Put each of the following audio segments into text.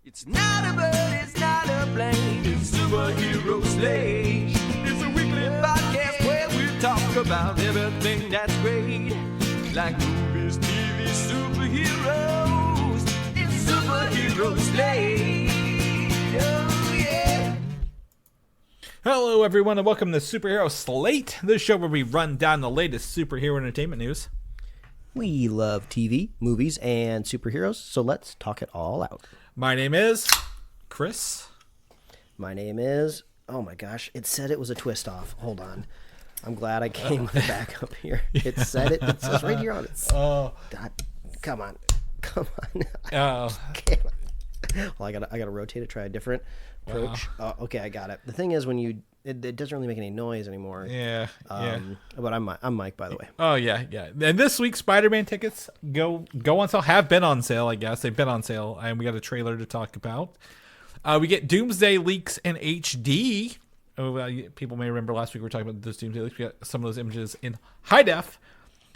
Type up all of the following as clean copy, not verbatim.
It's not a bird, it's not a plane, it's Superhero Slate. It's a weekly podcast where we talk about everything that's great. Like movies, TV, superheroes. It's Superhero Slate. Oh, yeah. Hello, everyone, and welcome to Superhero Slate, the show where we run down the latest superhero entertainment news. We love TV, movies, and superheroes, so let's talk it all out. My name is Chris. My name is... Oh my gosh, it said it was a twist off. Hold on. I'm glad I came back up here. It said it. It says right here on it. God, come on. Come on. Oh. Well, I gotta rotate it, try a different approach. Okay, I got it. The thing is, when it doesn't really make any noise anymore. Yeah. But I'm Mike, by the way. Oh, yeah. And this week, Spider-Man tickets go on sale. Have been on sale, I guess. They've been on sale, and we got a trailer to talk about. We get Doomsday leaks in HD. People may remember last week we were talking about those Doomsday leaks. We got some of those images in high def.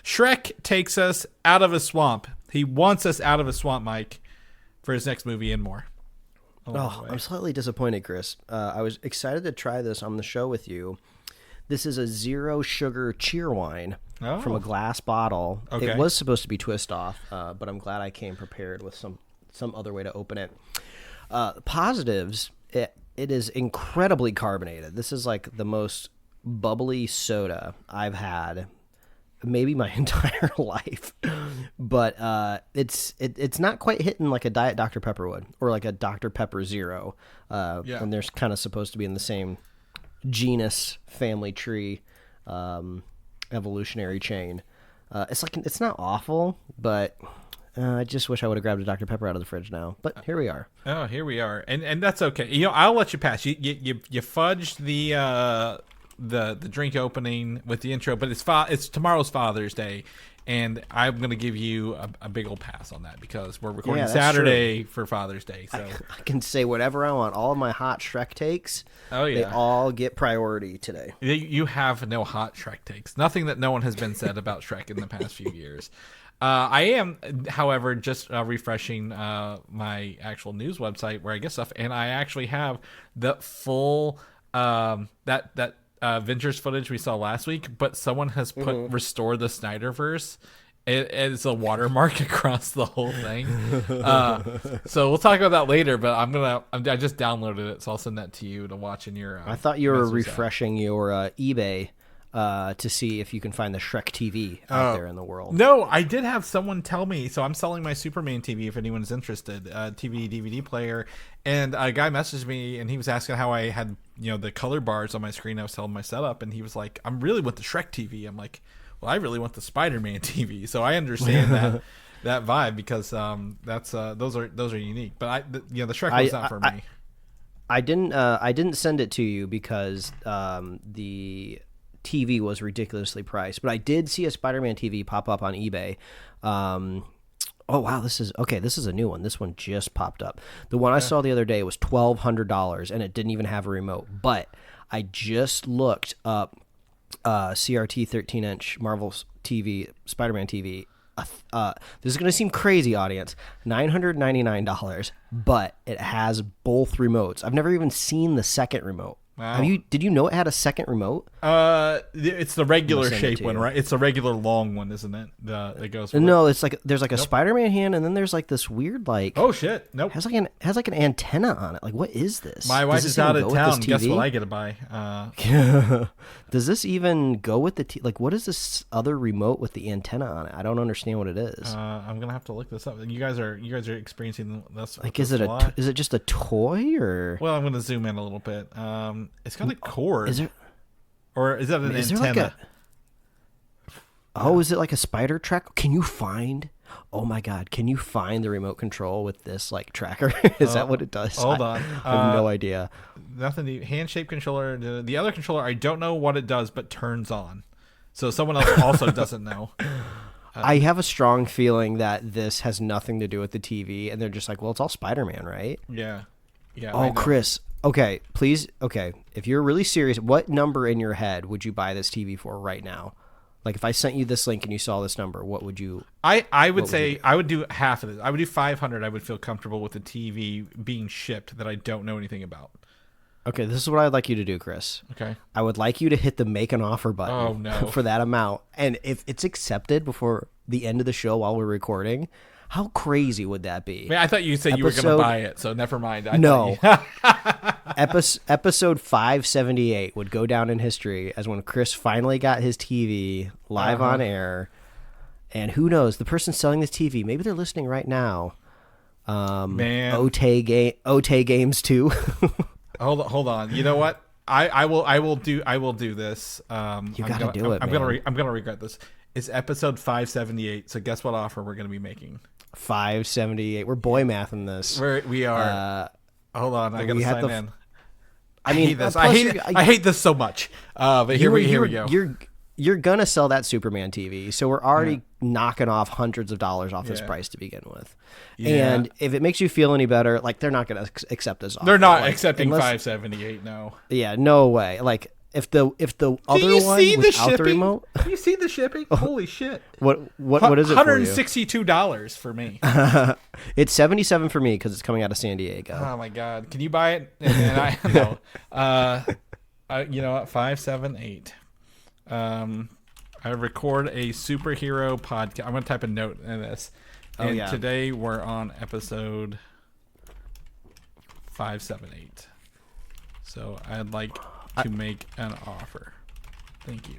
Shrek takes us out of a swamp. He wants us out of a swamp, Mike, for his next movie and more. I'm slightly disappointed, Chris. I was excited to try this on the show with you. This is a zero sugar cheer wine from a glass bottle. Okay. It was supposed to be twist off, but I'm glad I came prepared with some other way to open it. Positives, it is incredibly carbonated. This is like the most bubbly soda I've had maybe my entire life, but it's not quite hitting like a Diet Dr. Pepper would, or like a Dr. Pepper Zero, and they're kind of supposed to be in the same genus, family tree, evolutionary chain. It's not awful, but I just wish I would have grabbed a Dr. Pepper out of the fridge now. But here we are. Oh, here we are, and that's okay. I'll let you pass. You fudged the drink opening with the intro, but it's tomorrow's Father's Day, and I'm going to give you a big old pass on that because we're recording Saturday for Father's Day. So I can say whatever I want. All of my hot Shrek takes, they all get priority today. You have no hot Shrek takes. Nothing that no one has been said about Shrek in the past few years. I am, however, just refreshing my actual news website where I get stuff, and I actually have the full that Avengers footage we saw last week, but someone has put restore the Snyderverse. It's a watermark across the whole thing. So we'll talk about that later, but I just downloaded it, so I'll send that to you to watch in your I thought you were refreshing your eBay to see if you can find the Shrek TV out there in the world. No, I did have someone tell me, so I'm selling my Superman TV if anyone's interested, TV DVD player, and a guy messaged me and he was asking how I had the color bars on my screen. I was telling my setup, and he was like, I'm really with the Shrek TV. I'm like, well, I really want the Spider-Man TV, so I understand that vibe because that's those are unique, but the Shrek was not for me. I didn't send it to you because the TV was ridiculously priced, but I did see a Spider-Man TV pop up on eBay. Oh wow, this is a new one. This one just popped up. The one I saw the other day was $1,200 and it didn't even have a remote, but I just looked up CRT 13-inch Marvel TV Spider-Man TV. This is going to seem crazy, audience. $999, but it has both remotes. I've never even seen the second remote. Wow. Did you know it had a second remote? It's the regular shape one, right? It's a regular long one, isn't it? That goes. No, it's like there's like a Spider-Man hand, and then there's like this weird Oh shit! Nope. Has like an antenna on it. Like, what is this? My wife is out of town. Guess what I get to buy? Does this even go with the like? What is this other remote with the antenna on it? I don't understand what it is. I'm gonna have to look this up. You guys are experiencing this. Like, is it just a toy or? Well, I'm gonna zoom in a little bit. It's got a cord. Is that an antenna? Is it like a spider track? Can you find? Oh my God! Can you find the remote control with this like tracker? Is that what it does? Hold on. I have no idea. Nothing. Hand-shaped controller. The other controller, I don't know what it does, but turns on. So someone else also doesn't know. I have a strong feeling that this has nothing to do with the TV, and they're just like, well, it's all Spider-Man, right? Yeah. Oh, Chris. Okay, please. Okay, if you're really serious, what number in your head would you buy this TV for right now? Like if I sent you this link and you saw this number, what would you? I would say I would do half of this. I would do 500. I would feel comfortable with the TV being shipped that I don't know anything about. Okay, this is what I'd like you to do, Chris. Okay. I would like you to hit the make an offer button for that amount. And if it's accepted before the end of the show while we're recording, how crazy would that be? I thought you said you were going to buy it, so never mind. No. Episode 578 would go down in history as when Chris finally got his TV live on air. And who knows, the person selling this TV, maybe they're listening right now. Man. Otay Games 2. Hold on. You know what? I will do this. You gotta do it. I'm gonna regret this. It's episode 578. So guess what offer we're gonna be making? 578. We're boy mathing this. We are. Hold on. I gotta sign in. I mean, hate this. I hate this so much. But here we go. You're gonna sell that Superman TV, so we're already knocking off hundreds of dollars off this price to begin with. Yeah. And if it makes you feel any better, like they're not gonna accept this offer. They're not accepting 578. No. Yeah, no way. Like if the other one without the remote. Do you see the shipping? Holy shit! What is it? $162 for me. It's $77 for me because it's coming out of San Diego. Oh my god! Can you buy it? And I no. You know what? 578. I record a superhero podcast. I'm going to type a note in this. And today we're on episode 578. So I'd like to make an offer. Thank you.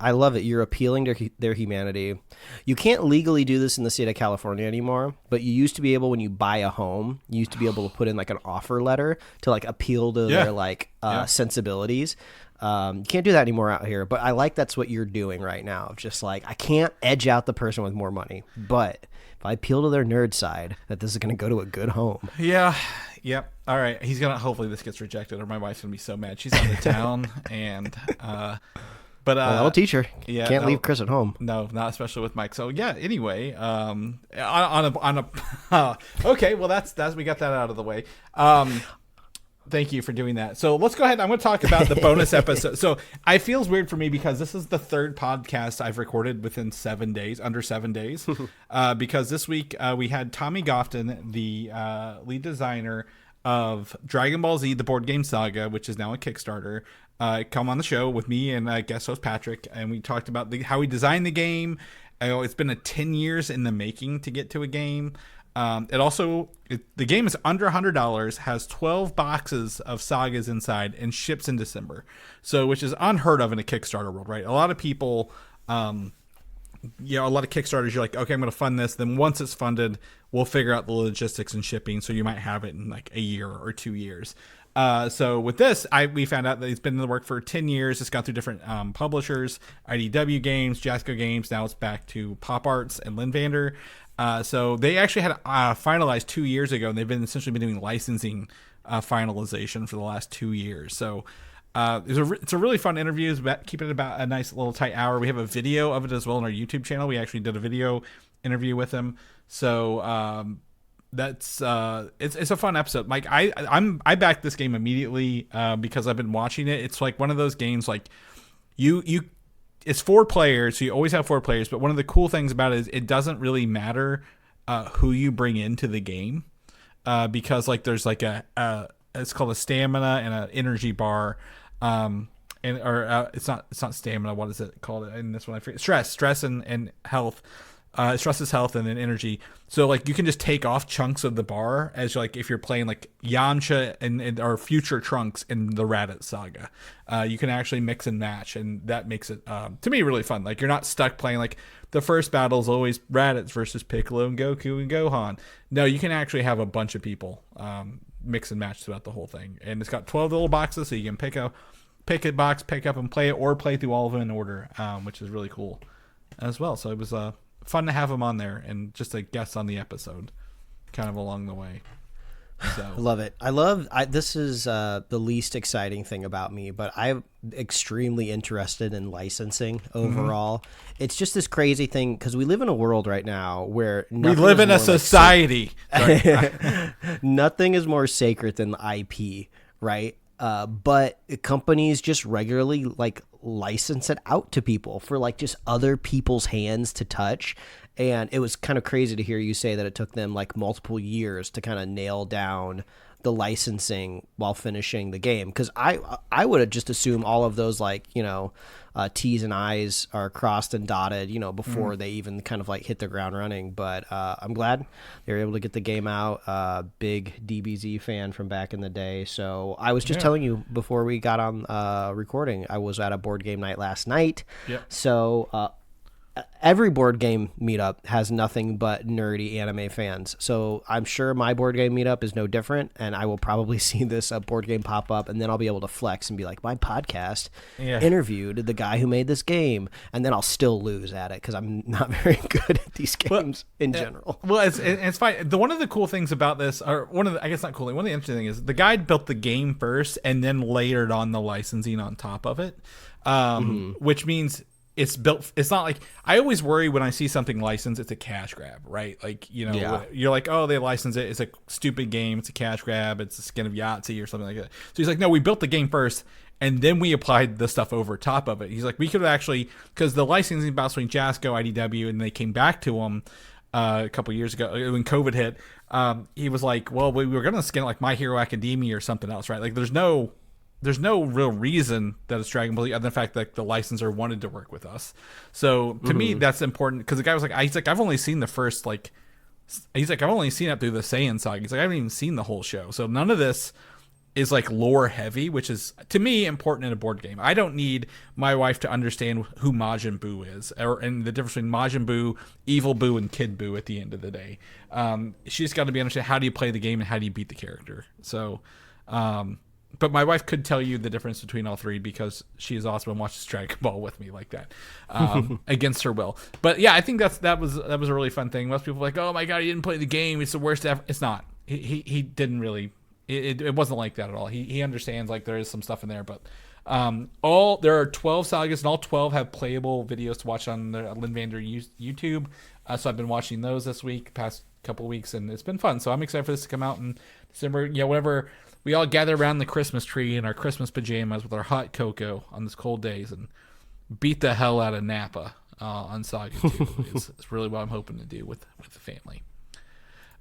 I love it. You're appealing to their humanity. You can't legally do this in the state of California anymore, but you used to be able, when you buy a home, you used to be able to put in like an offer letter to like appeal to their sensibilities. You can't do that anymore out here, but I like that's what you're doing right now. Just like, I can't edge out the person with more money, but if I appeal to their nerd side, that this is going to go to a good home. Yeah. Yep. All right. Hopefully this gets rejected or my wife's going to be so mad. She's out of town and, but that'll teach her. Yeah, can't leave Chris at home. No, not especially with Mike. So yeah. Anyway, okay. Well, that's we got that out of the way. Thank you for doing that. So let's go ahead. I'm going to talk about the bonus episode. So it feels weird for me because this is the third podcast I've recorded within 7 days, under 7 days. Because this week we had Tommy Gofton, the lead designer of Dragon Ball Z, the board game Saga, which is now a Kickstarter, come on the show with me and guest host Patrick. And we talked about how he designed the game. It's been 10 years in the making to get to a game. The game is under $100, has 12 boxes of Sagas inside, and ships in December. So, which is unheard of in a Kickstarter world, right? A lot of people, a lot of Kickstarters, you're like, okay, I'm going to fund this. Then once it's funded, we'll figure out the logistics and shipping. So you might have it in like a year or 2 years. So with this, we found out that it's been in the work for 10 years. It's gone through different publishers, IDW Games, Jasco Games. Now it's back to Pop Arts and Lynn Vander. So they actually had finalized 2 years ago, and they've essentially been doing licensing finalization for the last 2 years. So it's a really fun interview. Keep it about a nice little tight hour. We have a video of it as well on our YouTube channel. We actually did a video interview with him. So that's it's a fun episode. Mike, I backed this game immediately because I've been watching it. It's like one of those games like you. It's 4 players, so you always have 4 players. But one of the cool things about it is it doesn't really matter who you bring into the game because like there's like it's called a stamina and an energy bar, it's not stamina. What is it called in this one? I forget. Stress and health. Stress is health and then energy. So like you can just take off chunks of the bar as like if you're playing like Yamcha and or future Trunks in the Raditz saga. You can actually mix and match, and that makes it to me really fun. Like you're not stuck playing like the first battle is always Raditz versus Piccolo and Goku and Gohan. No, you can actually have a bunch of people mix and match throughout the whole thing. And it's got 12 little boxes, so you can pick a box, pick up and play it, or play through all of them in order, which is really cool as well. So it was fun to have him on there and just a guest on the episode kind of along the way. So. I love it. This is the least exciting thing about me, but I'm extremely interested in licensing overall. Mm-hmm. It's just this crazy thing because we live in a world right now where we live in a society. Nothing is more sacred than the IP, right? but companies just regularly like license it out to people for like just other people's hands to touch. And it was kind of crazy to hear you say that it took them like multiple years to kind of nail down the licensing while finishing the game. Because I would have just assumed all of those like, T's and I's are crossed and dotted, before they even kind of like hit the ground running. But I'm glad they were able to get the game out. Big DBZ fan from back in the day. So I was just telling you before we got on recording, I was at a board game night last night. Yep. So every board game meetup has nothing but nerdy anime fans. So I'm sure my board game meetup is no different, and I will probably see this board game pop up, and then I'll be able to flex and be like, my podcast interviewed the guy who made this game, and then I'll still lose at it because I'm not very good at these games in general. Well, it's fine. One of the cool things about this, or I guess not cool, one of the interesting things is the guy built the game first and then layered on the licensing on top of it, which means it's built. It's not like I always worry when I see something licensed, it's a cash grab, right? Like, you're like, oh, they license it. It's a stupid game. It's a cash grab. It's a skin of Yahtzee or something like that. So he's like, no, we built the game first, and then we applied the stuff over top of it. He's like, we could have actually, because the licensing bounced between Jasco, IDW, and they came back to him a couple years ago when COVID hit. He was like, well, we were going to skin it like My Hero Academia or something else, right? Like, there's no real reason that it's Dragon Ball other than the fact that the licensor wanted to work with us. So to me, that's important because the guy was like, I've only seen the first, he's like, I've only seen it through the Saiyan saga. He's like, I haven't even seen the whole show. So none of this is like lore heavy, which is to me important in a board game. I don't need my wife to understand who Majin Buu is and the difference between Majin Buu, Evil Buu, and Kid Buu at the end of the day. She's got to be understand how do you play the game and how do you beat the character. So, but my wife could tell you the difference between all three because she is awesome and watches Dragon Ball with me like that, against her will. But yeah, I think that was a really fun thing. Most people are like, oh my god, he didn't play the game. It's the worst ever. It's not. He didn't really. It wasn't like that at all. He understands like there is some stuff in there, but there are 12 sagas and all 12 have playable videos to watch on the Lynn Vander YouTube. So I've been watching those this week, past couple weeks, and it's been fun. So I'm excited for this to come out in December. Yeah, whenever we all gather around the Christmas tree in our Christmas pajamas with our hot cocoa on these cold days and beat the hell out of Napa on Saga 2. It's really what I'm hoping to do with the family.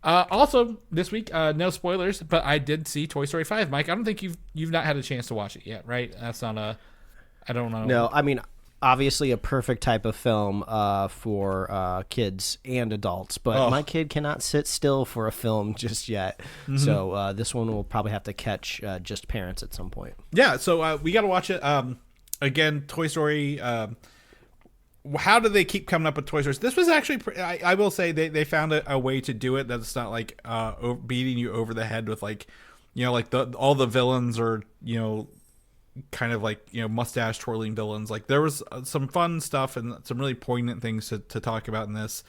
Also, this week, no spoilers, but I did see Toy Story 5. Mike, I don't think you've not had a chance to watch it yet, right? That's not I don't know. No, I mean, obviously a perfect type of film for kids and adults, but my kid cannot sit still for a film just yet. Mm-hmm. So this one will probably have to catch just parents at some point. Yeah, so we got to watch it. Again, Toy Story... how do they keep coming up with Toy Stories? This was actually, I will say, they found a way to do it that's not like beating you over the head with like, like all the villains are, kind of like, mustache twirling villains. Like there was some fun stuff and some really poignant things to talk about in this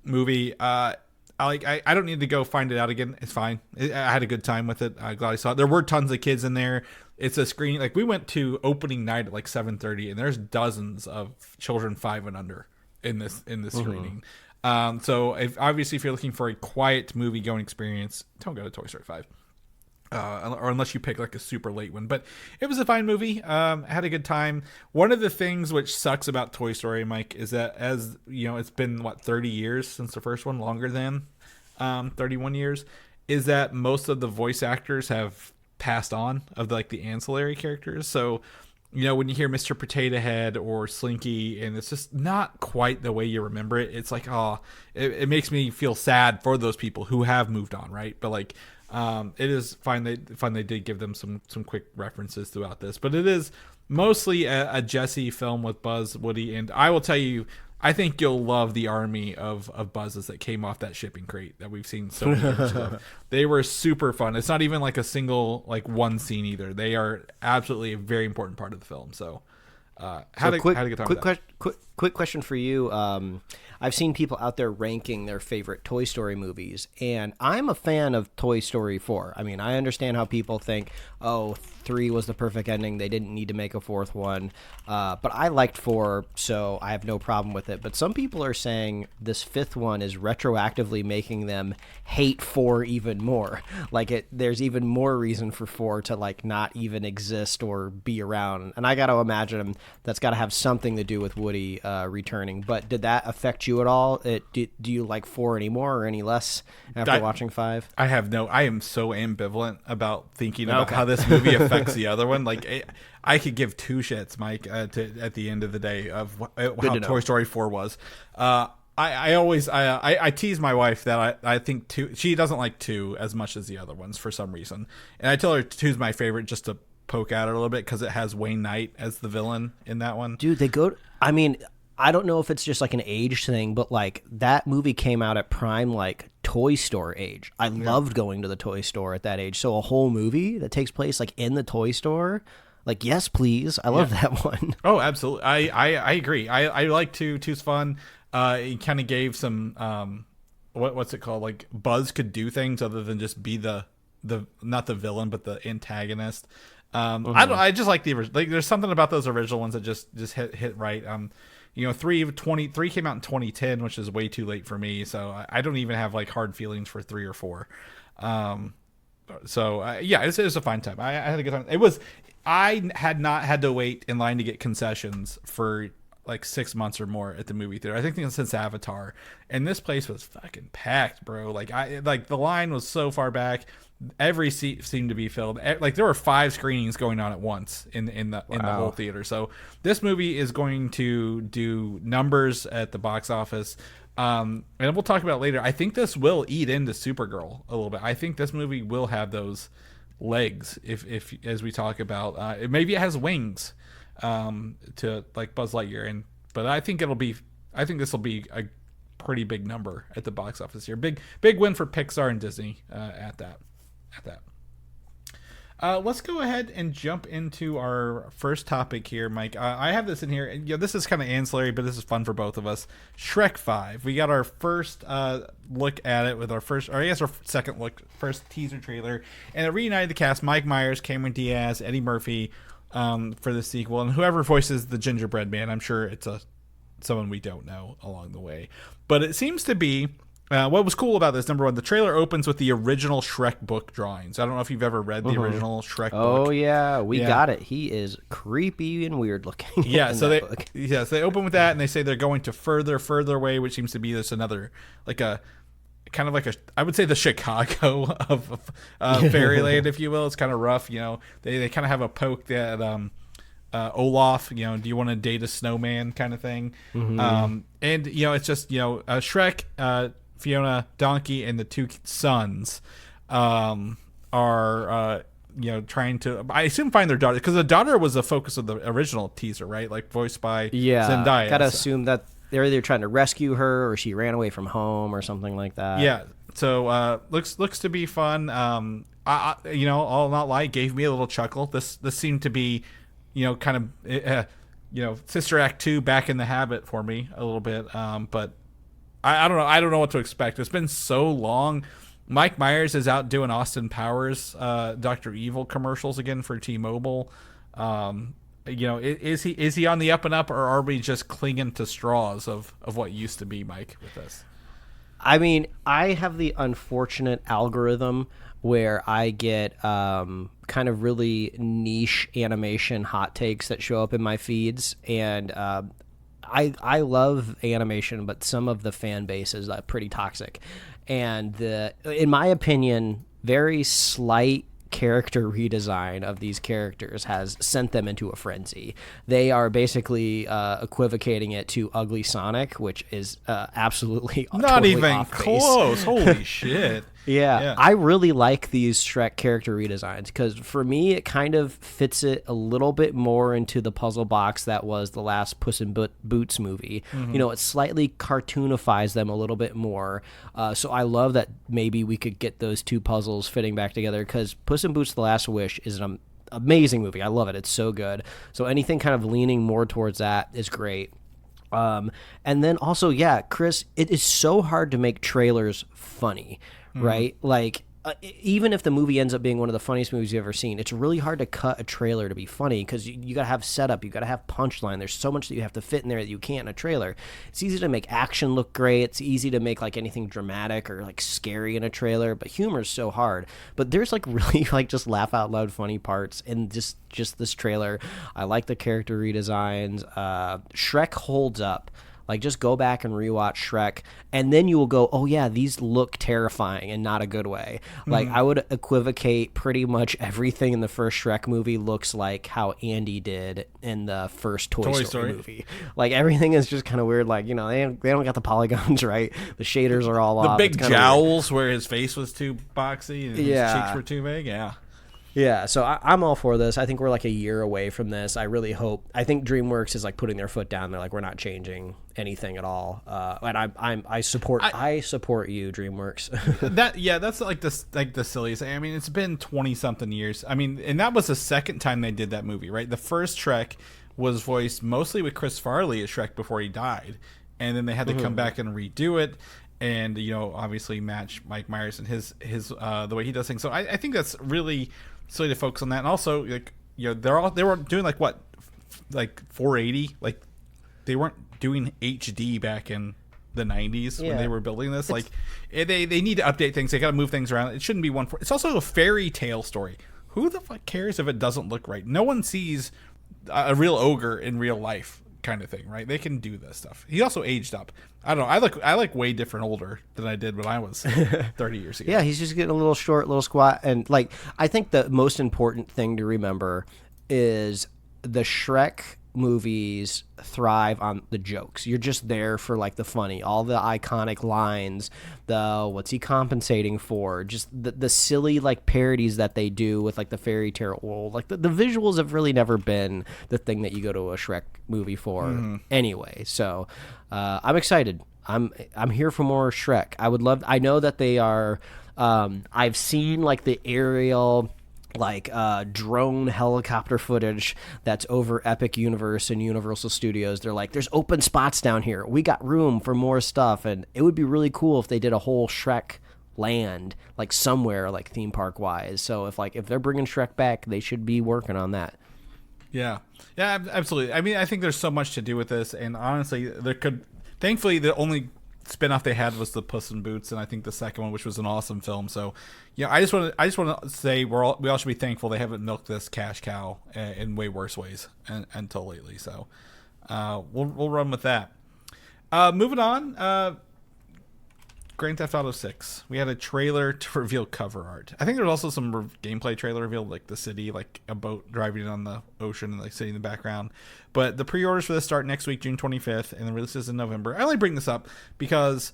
movie. I don't need to go find it out again. It's fine. I had a good time with it. I'm glad I saw it. There were tons of kids in there. It's a screening. Like we went to opening night at like 7:30, and there's dozens of children 5 and under in this screening. So obviously, if you're looking for a quiet movie going experience, don't go to Toy Story 5. Or unless you pick like a super late one, but it was a fine movie. Had a good time. One of the things which sucks about Toy Story, Mike, is that as it's been 30 years since the first one, longer than 31 years, is that most of the voice actors have passed on of the ancillary characters. So when you hear Mr. Potato Head or Slinky and it's just not quite the way you remember it, it's like it makes me feel sad for those people who have moved on, right? But it is fine. They did give them some quick references throughout this, but it is mostly a Jesse film with Buzz, Woody, and I will tell you, I think you'll love the army of Buzzes that came off that shipping crate that we've seen so many years ago. They were super fun. It's not even like a single one scene either. They are absolutely a very important part of the film. So, had a good time with that. Quick question for you. I've seen people out there ranking their favorite Toy Story movies, and I'm a fan of Toy Story 4. I mean, I understand how people think, oh, 3 was the perfect ending. They didn't need to make a 4th one. But I liked 4, so I have no problem with it. But some people are saying this 5th one is retroactively making them hate 4 even more. Like, there's even more reason for 4 to, like, not even exist or be around. And I got to imagine that's got to have something to do with Woody returning. But did that affect you at all? Do you like 4 anymore or any less after watching 5? I am so ambivalent about thinking about how this movie affects the other one. Like, I could give 2 shits, Mike, at the end of the day of how Toy Story 4 was. I always tease my wife that I think 2. She doesn't like 2 as much as the other ones for some reason, and I tell her 2's my favorite just to poke at her a little bit because it has Wayne Knight as the villain in that one. Dude, I mean, I don't know if it's just like an age thing, but like that movie came out at prime like toy store age. I loved going to the toy store at that age. So a whole movie that takes place like in the toy store, like, yes, please. I love that one. Oh, absolutely. I agree. I like 2. 2's fun. It kind of gave some what's it called? Like Buzz could do things other than just be the not the villain but the antagonist. I just like the original. Like, there's something about those original ones that just hit right. 3 came out in 2010, which is way too late for me. So I don't even have like hard feelings for 3 or 4. It was a fine time. I had a good time. I had not had to wait in line to get concessions for like 6 months or more at the movie theater. I think since Avatar, and this place was fucking packed, bro. Like the line was so far back. Every seat seemed to be filled. Like there were 5 screenings going on at once in the whole theater. So this movie is going to do numbers at the box office. And we'll talk about it later. I think this will eat into Supergirl a little bit. I think this movie will have those legs if as we talk about maybe it has wings to like Buzz Lightyear, but I think this will be a pretty big number at the box office here. Big win for Pixar and Disney at that. Let's go ahead and jump into our first topic here, Mike. I have this in here. This is kind of ancillary, but this is fun for both of us. Shrek 5. We got our first look at it with our second look, first teaser trailer, and it reunited the cast: Mike Myers, Cameron Diaz, Eddie Murphy for the sequel, and whoever voices the Gingerbread Man. I'm sure it's someone we don't know along the way, but it seems to be. What was cool about this, number one, the trailer opens with the original Shrek book drawings. I don't know if you've ever read the original Shrek book. Oh, yeah. We got it. He is creepy and weird looking. Yeah, so they open with that, and they say they're going to further away, which seems to be this another, like a, kind of like I would say the Chicago of Fairyland, if you will. It's kind of rough, They kind of have a poke that Olaf, do you want to date a snowman kind of thing. And it's just Shrek, Fiona, Donkey, and the 2 sons are trying to, I assume, find their daughter, because the daughter was the focus of the original teaser, right? Like voiced by Zendaya. Gotta assume that they're either trying to rescue her or she ran away from home or something like that. Yeah, so looks to be fun. I'll not lie, gave me a little chuckle. This seemed to be kind of Sister Act 2 back in the habit for me a little bit, but I don't know what to expect. It's been so long. Mike Myers is out doing Austin Powers Dr. Evil commercials again for T-Mobile. Is he on the up and up, or are we just clinging to straws of what used to be, Mike, with this? I mean, I have the unfortunate algorithm where I get kind of really niche animation hot takes that show up in my feeds, and I love animation, but some of the fan base is pretty toxic, and in my opinion, very slight character redesign of these characters has sent them into a frenzy. They are basically equivocating it to Ugly Sonic, which is absolutely not totally even off close. Holy shit. Yeah, I really like these Shrek character redesigns because for me, it kind of fits it a little bit more into the puzzle box that was the last Puss in Boots movie. It slightly cartoonifies them a little bit more. So I love that maybe we could get those 2 puzzles fitting back together, because Puss in Boots: The Last Wish is an amazing movie. I love it. It's so good. So anything kind of leaning more towards that is great. And then also, yeah, Chris, it is so hard to make trailers funny, right? Like, even if the movie ends up being one of the funniest movies you've ever seen, it's really hard to cut a trailer to be funny because you got to have setup, you got to have punchline. There's so much that you have to fit in there that you can't in a trailer. It's easy to make action look great. It's easy to make like anything dramatic or like scary in a trailer, but humor is so hard. But there's like really like just laugh out loud funny parts in just this trailer. I like the character redesigns. Shrek holds up. Like, just go back and rewatch Shrek, and then you will go, oh, yeah, these look terrifying and not a good way. Like, I would equivocate pretty much everything in the first Shrek movie looks like how Andy did in the first Toy Story movie. Like, everything is just kind of weird. Like, you know, they don't got the polygons right. The shaders are all off. The big jowls where his face was too boxy and his cheeks were too big, Yeah, so I'm all for this. I think we're like a year away from this. I really hope. I think DreamWorks is like putting their foot down. They're like, we're not changing anything at all. And I support you, DreamWorks. That's like the silliest thing. I mean, it's been 20-something years. I mean, and that was the second time they did that movie, right? The first Shrek was voiced mostly with Chris Farley as Shrek before he died, and then they had to come back and redo it. And, you know, obviously match Mike Myers and his the way he does things. So I think that's really silly to focus on that. And also, like, you know, they were doing like 480. Like, they weren't doing HD back in the 90s when they were building this. Like, they need to update things. They got to move things around. It shouldn't be one. It's also a fairy tale story. Who the fuck cares if it doesn't look right? No one sees a real ogre in real life, kind of thing, right? They can do this stuff. He also aged up. I don't know. I look way different older than I did when I was 30 years ago. Yeah, he's just getting a little short, little squat. And like, I think the most important thing to remember is the Shrek movies thrive on the jokes. You're just there for like the funny, all the iconic lines, the what's he compensating for, just the silly like parodies that they do with like the fairy tale world. Like the visuals have really never been the thing that you go to a Shrek movie for anyway. So I'm excited. I'm here for more Shrek. I know that they are I've seen like the aerial like drone helicopter footage that's over Epic Universe and Universal Studios. They're like, there's open spots down here. We got room for more stuff. And it would be really cool if they did a whole Shrek land, like somewhere like theme park wise. So if they're bringing Shrek back, they should be working on that. Yeah, absolutely. I mean, I think there's so much to do with this. And honestly, thankfully, the only spinoff they had was the Puss in Boots, and I think the second one, which was an awesome film. So, yeah, I just want to say we all should be thankful they haven't milked this cash cow in way worse ways until lately. So, we'll run with that. Moving on, Grand Theft Auto 6. We had a trailer to reveal cover art. I think there was also some gameplay trailer revealed, like the city, like a boat driving on the ocean and like city in the background. But the pre-orders for this start next week, June 25th, and the release is in November. I only bring this up because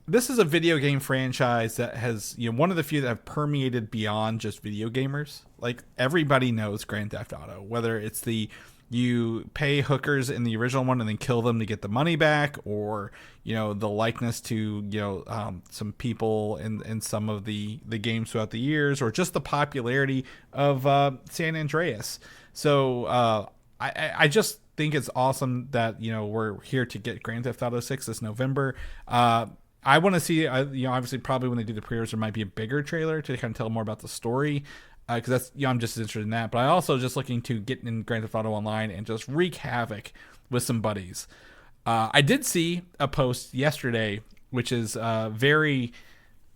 this is a video game franchise that has, you know, one of the few that have permeated beyond just video gamers. Like, everybody knows Grand Theft Auto, whether it's you pay hookers in the original one and then kill them to get the money back, or, you know, the likeness to, you know, some people in some of the games throughout the years, or just the popularity of San Andreas. So I just think it's awesome that, you know, we're here to get Grand Theft Auto 6 this November. I want to see, you know, obviously probably when they do the pre-orders there might be a bigger trailer to kind of tell more about the story. Because that's, you know, I'm just interested in that. But I also just looking to get in Grand Theft Auto Online and just wreak havoc with some buddies. I did see a post yesterday, which is very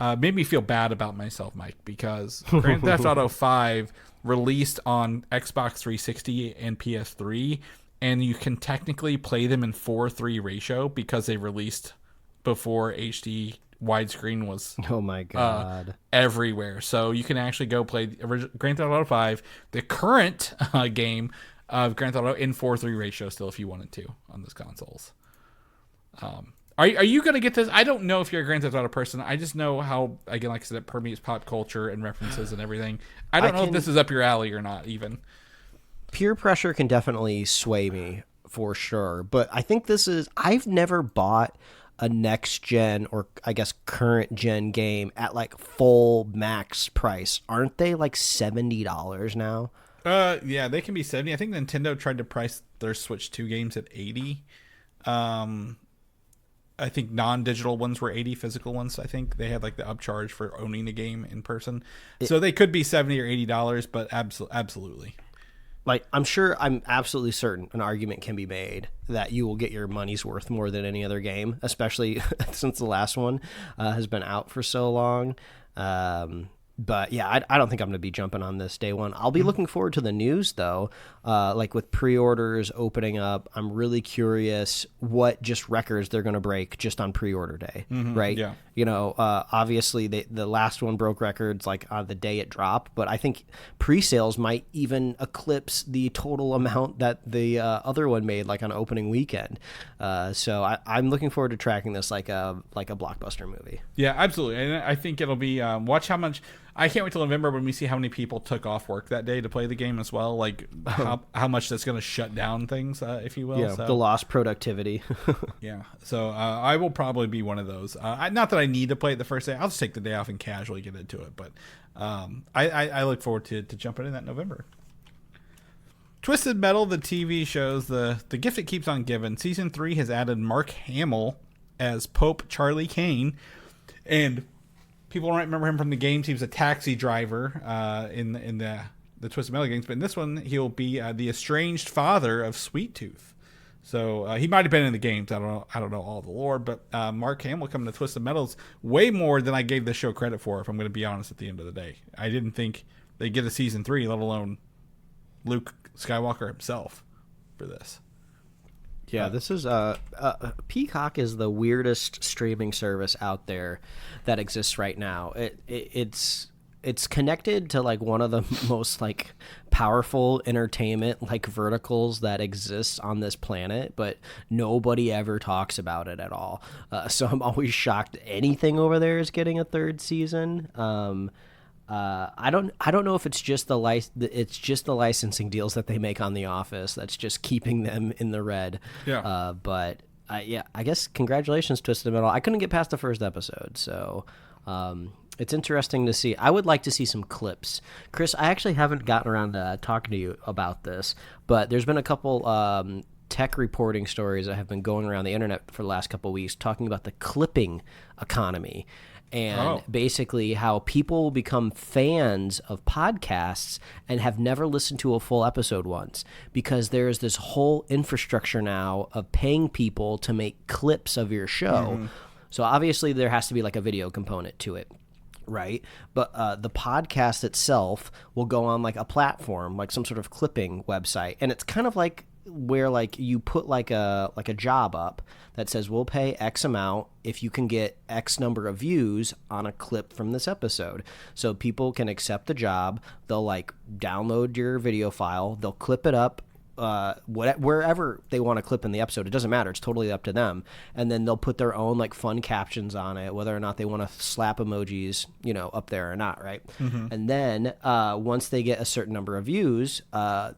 made me feel bad about myself, Mike, because Grand Theft Auto 5 released on Xbox 360 and PS3, and you can technically play them in 4:3 ratio because they released before HD widescreen was everywhere. So you can actually go play Grand Theft Auto 5, the current game of Grand Theft Auto, in 4:3 ratio still if you wanted to on those consoles. Are you going to get this? I don't know if you're a Grand Theft Auto person. I just know how, again, like I said, it permeates pop culture and references and everything. I don't know if this is up your alley or not, even. Peer pressure can definitely sway me for sure. But I think I've never bought a next gen, or I guess current gen game at like full max price. Aren't they like $70 now? Yeah, they can be 70. I think Nintendo tried to price their Switch 2 games at 80. I think non-digital ones were 80, physical ones, I think they had like the upcharge for owning the game in person. So they could be $70 or $80, but absolutely. Like, I'm absolutely certain an argument can be made that you will get your money's worth more than any other game, especially since the last one has been out for so long. But yeah, I don't think I'm going to be jumping on this day one. I'll be looking forward to the news, though. Like with pre-orders opening up, I'm really curious what just records they're going to break just on pre-order day, right? Yeah. You know, obviously the last one broke records like on the day it dropped, but I think pre-sales might even eclipse the total amount that the other one made, like on opening weekend. So I'm looking forward to tracking this like a blockbuster movie. Yeah, absolutely. And I think it'll be watch how much. I can't wait till November when we see how many people took off work that day to play the game as well. Like how much that's going to shut down things, if you will. Yeah, the lost productivity. Yeah. So I will probably be one of those. Not that I need to play it the first day. I'll just take the day off and casually get into it. But I look forward to jumping in that November. Twisted Metal, the TV shows, the gift it keeps on giving. Season 3 has added Mark Hamill as Pope Charlie Kane. And people might remember him from the games. He was a taxi driver in the Twisted Metal games. But in this one, he'll be the estranged father of Sweeth Tooth. So he might have been in the games. I don't know all the lore. But Mark Hamill coming to Twisted Metal's way more than I gave the show credit for, if I'm going to be honest at the end of the day. I didn't think they'd get a Season 3, let alone Luke Skywalker himself for this. Yeah, this is Peacock is the weirdest streaming service out there that exists right now. It's connected to like one of the most like powerful entertainment like verticals that exists on this planet, but nobody ever talks about it at all. So I'm always shocked anything over there is getting a third season. I don't know if it's just the licensing deals that they make on The Office that's just keeping them in the red. Yeah. But I guess congratulations, Twisted Metal. I couldn't get past the first episode, so it's interesting to see. I would like to see some clips. Chris, I actually haven't gotten around to talking to you about this, but there's been a couple tech reporting stories that have been going around the internet for the last couple of weeks talking about the clipping economy. And basically how people become fans of podcasts and have never listened to a full episode once because there's this whole infrastructure now of paying people to make clips of your show. Mm-hmm. So obviously there has to be like a video component to it, right? But the podcast itself will go on like a platform, like some sort of clipping website. And it's kind of like where like you put like a job up that says we'll pay X amount if you can get X number of views on a clip from this episode. So people can accept the job. They'll like download your video file. They'll clip it up wherever they want to clip in the episode. It doesn't matter. It's totally up to them. And then they'll put their own like fun captions on it, whether or not they want to slap emojis, up there or not, right? Mm-hmm. And then once they get a certain number of views,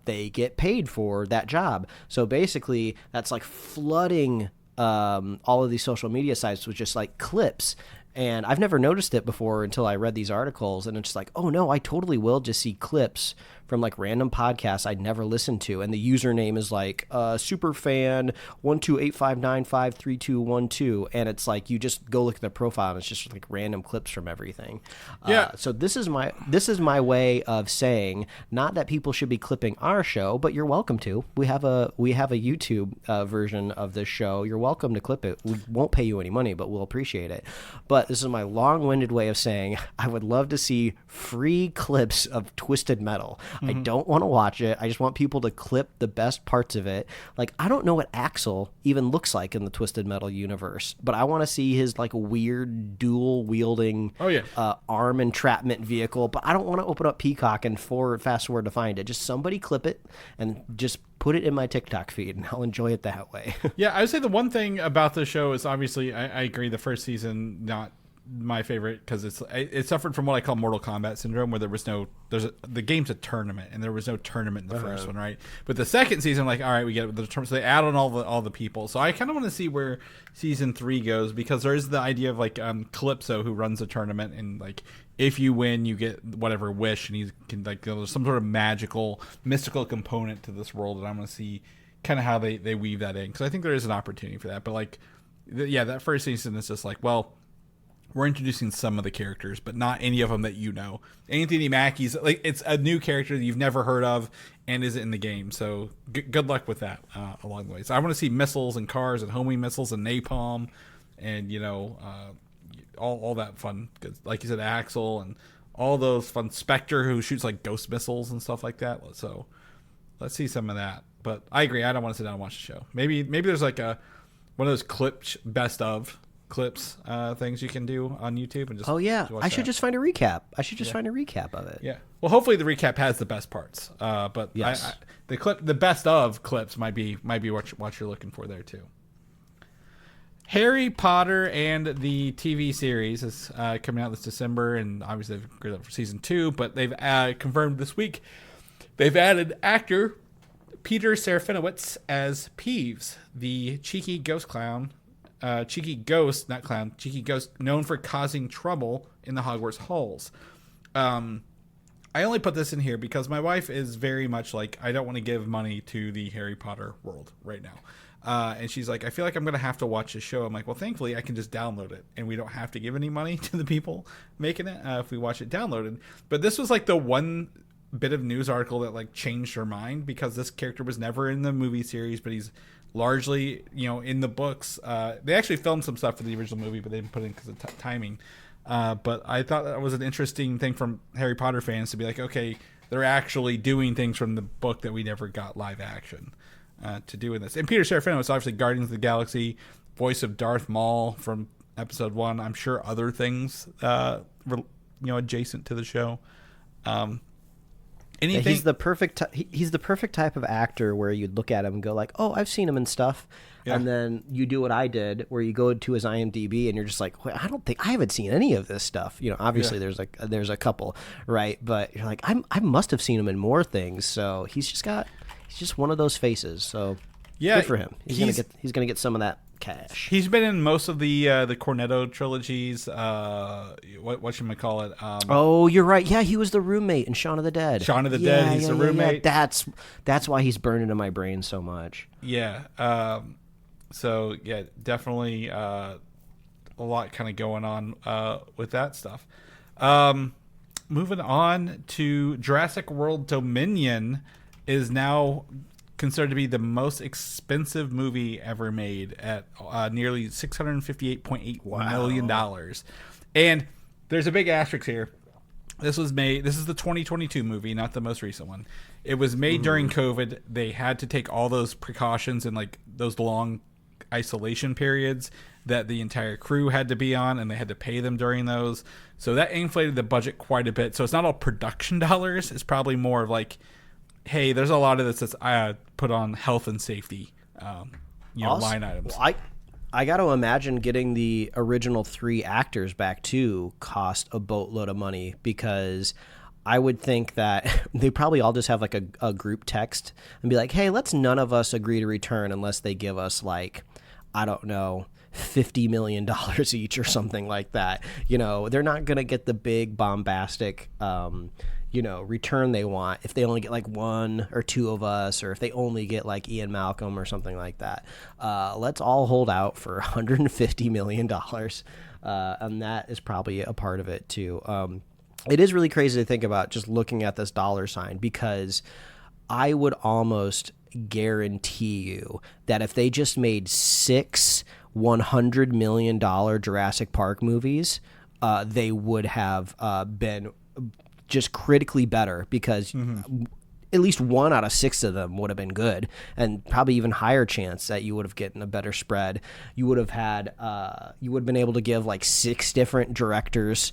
they get paid for that job. So basically, that's like flooding all of these social media sites with just like clips. And I've never noticed it before until I read these articles, and it's just like, oh no, I totally will just see clips from like random podcasts I'd never listened to, and the username is like superfan 12859532212, and it's like you just go look at their profile and it's just like random clips from everything. Yeah. So this is my way of saying not that people should be clipping our show, but you're welcome to. We have a YouTube version of this show. You're welcome to clip it. We won't pay you any money, but we'll appreciate it. But this is my long-winded way of saying I would love to see free clips of Twisted Metal. Mm-hmm. I don't want to watch it. I just want people to clip the best parts of it. Like, I don't know what Axel even looks like in the Twisted Metal universe, but I want to see his like weird dual-wielding arm entrapment vehicle. But I don't want to open up Peacock and fast forward to find it. Just somebody clip it and just put it in my TikTok feed, and I'll enjoy it that way. Yeah, I would say the one thing about the show is obviously I agree the first season not my favorite because it suffered from what I call Mortal Kombat syndrome, where the game's a tournament and there was no tournament in the first one, right? But the second season, like, all right, we get it, the tournament, so they add on all the people. So I kind of want to see where season 3 goes, because there is the idea of like Calypso, who runs a tournament, and like if you win, you get whatever wish, and he can like there's some sort of mystical component to this world that I'm going to see kind of how they weave that in, because I think there is an opportunity for that. But like, that first season is just like, well, we're introducing some of the characters, but not any of them that you know. Anthony Mackie's like, it's a new character that you've never heard of and isn't in the game. So good luck with that along the way. So I want to see missiles and cars and homing missiles and napalm and, you know, all that fun. Like you said, Axel and all those fun. Spectre, who shoots like ghost missiles and stuff like that. So let's see some of that. But I agree. I don't want to sit down and watch the show. Maybe there's like one of those best of clips things you can do on YouTube and just I should just find a recap. Find a recap of it. Yeah. Well, hopefully the recap has the best parts. But yes. The best of clips might be what you're looking for there too. Harry Potter and the TV series is coming out this December, and obviously they've agreed up for season 2. But they've confirmed this week they've added actor Peter Serafinowicz as Peeves, the cheeky ghost clown. Cheeky ghost known for causing trouble in the Hogwarts halls. I only put this in here because my wife is very much like, I don't want to give money to the Harry Potter world right now. And she's like, I feel like I'm going to have to watch this show. I'm like, well, thankfully I can just download it and we don't have to give any money to the people making it if we watch it downloaded. But this was like the one bit of news article that like changed her mind, because this character was never in the movie series, but he's largely, you know, in the books. They actually filmed some stuff for the original movie, but they didn't put it in because of timing. But I thought that was an interesting thing from Harry Potter fans to be like, okay, they're actually doing things from the book that we never got live action to do in this. And Peter Serafinowicz is obviously Guardians of the Galaxy, voice of Darth Maul from episode 1. I'm sure other things, adjacent to the show. Anything? He's the perfect type of actor where you'd look at him and go like, oh, I've seen him in stuff. Yeah. And then you do what I did, where you go to his IMDb and you're just like, I haven't seen any of this stuff. You know, obviously there's a couple, right? But you're like, I must have seen him in more things. So he's just one of those faces. So good for him. He's gonna get some of that cash. He's been in most of the Cornetto trilogies. What should I call it? Oh, you're right. Yeah, he was the roommate in Shaun of the Dead. He's the roommate. Yeah. That's why he's burned into my brain so much. Yeah. So yeah, definitely a lot kind of going on with that stuff. Moving on to Jurassic World Dominion is now considered to be the most expensive movie ever made at nearly $658.8 million. And there's a big asterisk here. This is the 2022 movie, not the most recent one. It was made during COVID. They had to take all those precautions and like those long isolation periods that the entire crew had to be on, and they had to pay them during those. So that inflated the budget quite a bit. So it's not all production dollars. It's probably more of like, hey, there's a lot of this that's put on health and safety, line items. Well, I got to imagine getting the original 3 actors back too cost a boatload of money, because I would think that they probably all just have like a group text and be like, hey, let's none of us agree to return unless they give us like, I don't know, $50 million each or something like that. You know, they're not going to get the big bombastic return they want if they only get like 1 or 2 of us, or if they only get like Ian Malcolm or something like that. Let's all hold out for $150 million. And that is probably a part of it too. It is really crazy to think about just looking at this dollar sign, because I would almost guarantee you that if they just made 6 $100 million Jurassic Park movies, they would have been just critically better, because at least 1 out of 6 of them would have been good, and probably even higher chance that you would have gotten a better spread. You would have had, you would have been able to give like 6 different directors,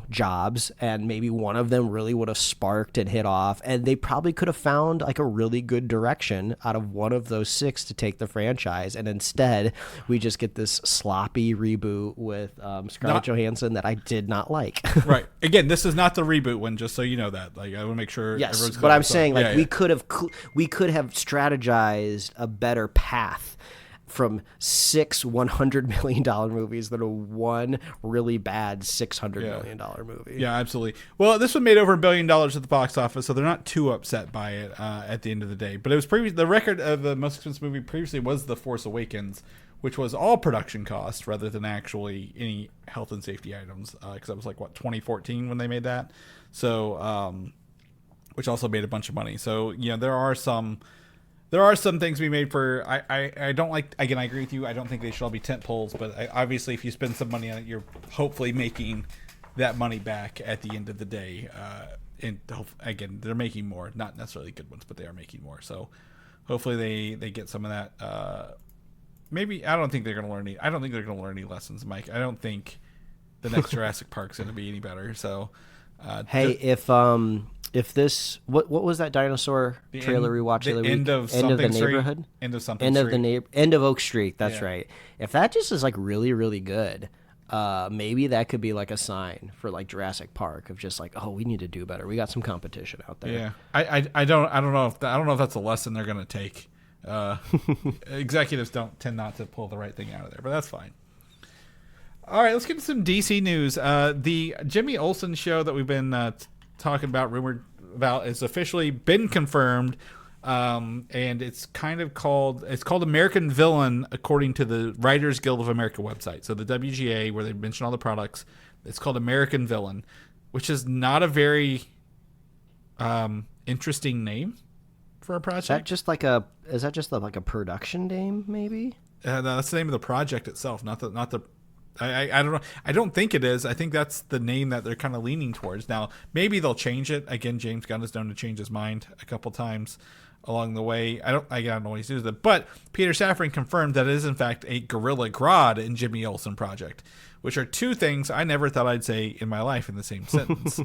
jobs, and maybe one of them really would have sparked and hit off, and they probably could have found like a really good direction out of one of those 6 to take the franchise. And instead, we just get this sloppy reboot with Scarlett Johansson that I did not like. Right. Again, this is not the reboot one, just so you know that. Like, I want to make sure. Yes, but I'm saying we could have strategized a better path from 6 $100 million movies than a one really bad $600 million movie. Yeah, absolutely. Well, this one made over $1 billion at the box office, so they're not too upset by it at the end of the day. But it was the record of the most expensive movie previously was The Force Awakens, which was all production cost rather than actually any health and safety items, because that was 2014 when they made that. So, which also made a bunch of money. So, there are some things we made for. I don't like. Again, I agree with you. I don't think they should all be tent poles. But obviously, if you spend some money on it, you're hopefully making that money back at the end of the day. And again, they're making more. Not necessarily good ones, but they are making more. So hopefully they get some of that. Maybe I don't think they're going to learn any. I don't think they're going to learn any lessons, Mike. I don't think the next Jurassic Park's going to be any better. So, hey, if this what was that dinosaur trailer we watched the other week? End of the neighborhood. End of Oak Street. That's right. If that just is really really good, maybe that could be a sign for Jurassic Park of just oh, we need to do better. We got some competition out there. Yeah, I don't know if that's a lesson they're going to take. Executives tend not to pull the right thing out of there, but that's fine. All right, let's get to some DC news. The Jimmy Olsen show that we've been talking about, rumored about, has officially been confirmed, and it's called American Villain according to the Writers Guild of America website. So the WGA, where they mention all the products, it's called American Villain, which is not a very interesting name for a project. Is that just a production name maybe? No, that's the name of the project itself, not the. I don't know. I don't think it is. I think that's the name that they're kind of leaning towards. Now, maybe they'll change it. Again, James Gunn is known to change his mind a couple times along the way. I don't know what he's doing with it. But Peter Safran confirmed that it is, in fact, a Gorilla Grodd and Jimmy Olsen project, which are two things I never thought I'd say in my life in the same sentence.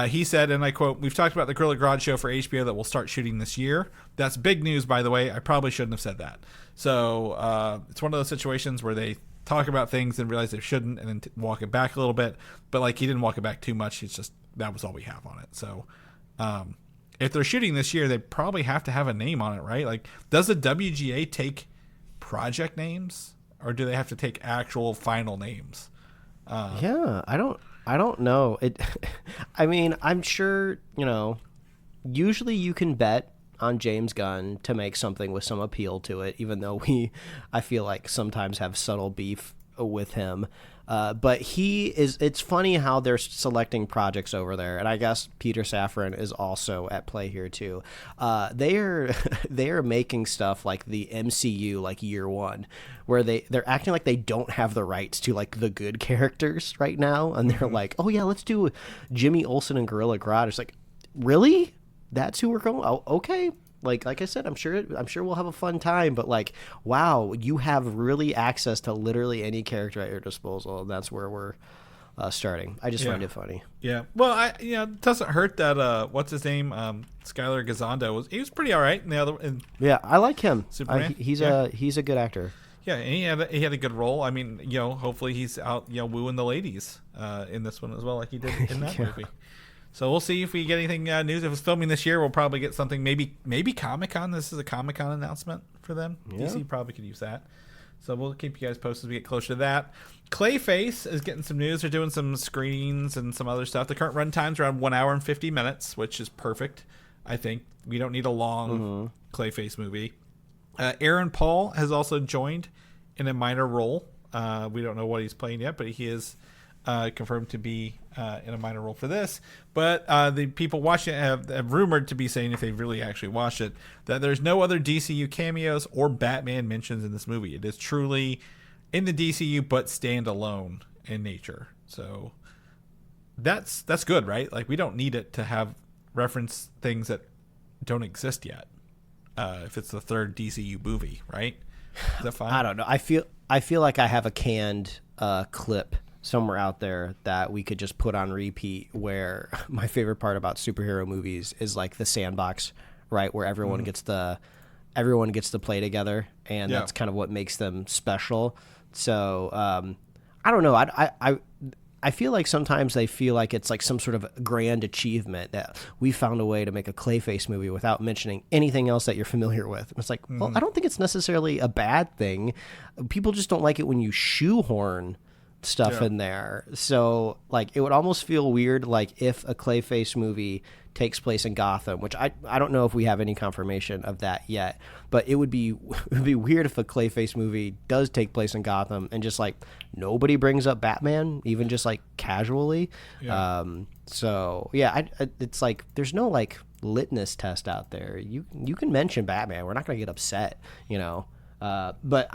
He said, and I quote, "We've talked about the Gorilla Grodd show for HBO that will start shooting this year. That's big news, by the way. I probably shouldn't have said that." So it's one of those situations where they talk about things and realize they shouldn't, and then walk it back a little bit. But he didn't walk it back too much. It's just that was all we have on it. So if they're shooting this year, they probably have to have a name on it, right? Does the WGA take project names, or do they have to take actual final names? Yeah, I don't know. I mean, I'm sure usually you can bet on James Gunn to make something with some appeal to it, even though I feel sometimes have subtle beef with him. But it's funny how they're selecting projects over there. And I guess Peter Safran is also at play here too. They are making stuff like the MCU, year one, where they're acting like they don't have the rights to the good characters right now. And they're like, oh yeah, let's do Jimmy Olsen and Gorilla Grodd. It's really? That's who we're going. Oh, okay. Like I said, I'm sure we'll have a fun time. But wow, you have really access to literally any character at your disposal, and that's where we're starting. I just find it funny. Yeah. Well, it doesn't hurt that what's his name, Skylar Gisondo was pretty all right in the other. Yeah, I like him. Superman. He's a good actor. Yeah, and he had a good role. I mean, hopefully he's out wooing the ladies in this one as well, like he did in that movie. So we'll see if we get anything news. If it's filming this year, we'll probably get something. Maybe Comic-Con. This is a Comic-Con announcement for them. Yeah. DC probably could use that. So we'll keep you guys posted as we get closer to that. Clayface is getting some news. They're doing some screenings and some other stuff. The current run time's around 1 hour and 50 minutes, which is perfect. I think we don't need a long Clayface movie. Aaron Paul has also joined in a minor role. We don't know what he's playing yet, but he is confirmed to be in a minor role for this. But the people watching it have rumored to be saying, if they really actually watched it, that there's no other DCU cameos or Batman mentions in this movie. It is truly in the DCU, but standalone in nature. So that's good, right? We don't need it to have reference things that don't exist yet. If it's the third DCU movie, right? Is that fine? I don't know. I feel like I have a canned clip somewhere out there that we could just put on repeat, where my favorite part about superhero movies is the sandbox, right, where everyone gets to play together, and that's kind of what makes them special. So I don't know. I feel like sometimes they feel like it's like some sort of grand achievement that we found a way to make a Clayface movie without mentioning anything else that you're familiar with. And it's like, well, I don't think it's necessarily a bad thing. People just don't like it when you shoehorn stuff in there. So like it would almost feel weird like if a Clayface movie takes place in Gotham, which I don't know if we have any confirmation of that yet, but it would be weird if a Clayface movie does take place in Gotham and just like nobody brings up Batman, even just like casually. So yeah, it's like there's no like litmus test out there. You can mention Batman, we're not gonna get upset, you know. But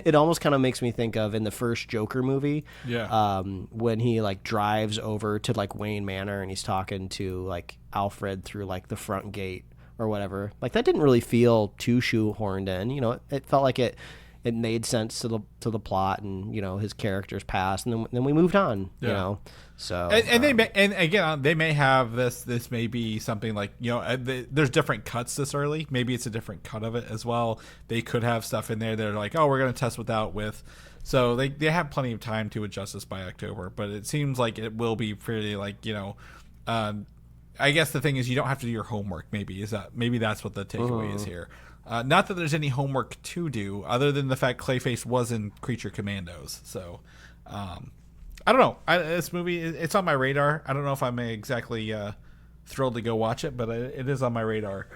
it almost kind of makes me think of in the first Joker movie, when he like drives over to like Wayne Manor and he's talking to like Alfred through like the front gate or whatever. Like that didn't really feel too shoehorned in. You know, it felt like it made sense to the plot and, you know, his character's past, and then we moved on. You know. So they may have this may be something like, you know, there's different cuts this early. Maybe it's a different cut of it as well. They could have stuff in there. They're like, oh, we're going to test with. So they have plenty of time to adjust this by October. But it seems like it will be pretty like, you know, I guess the thing is you don't have to do your homework. Maybe that's what the takeaway is here. Not that there's any homework to do other than the fact Clayface was in Creature Commandos. So, I don't know. This movie, it's on my radar. I don't know if I'm exactly thrilled to go watch it, but it is on my radar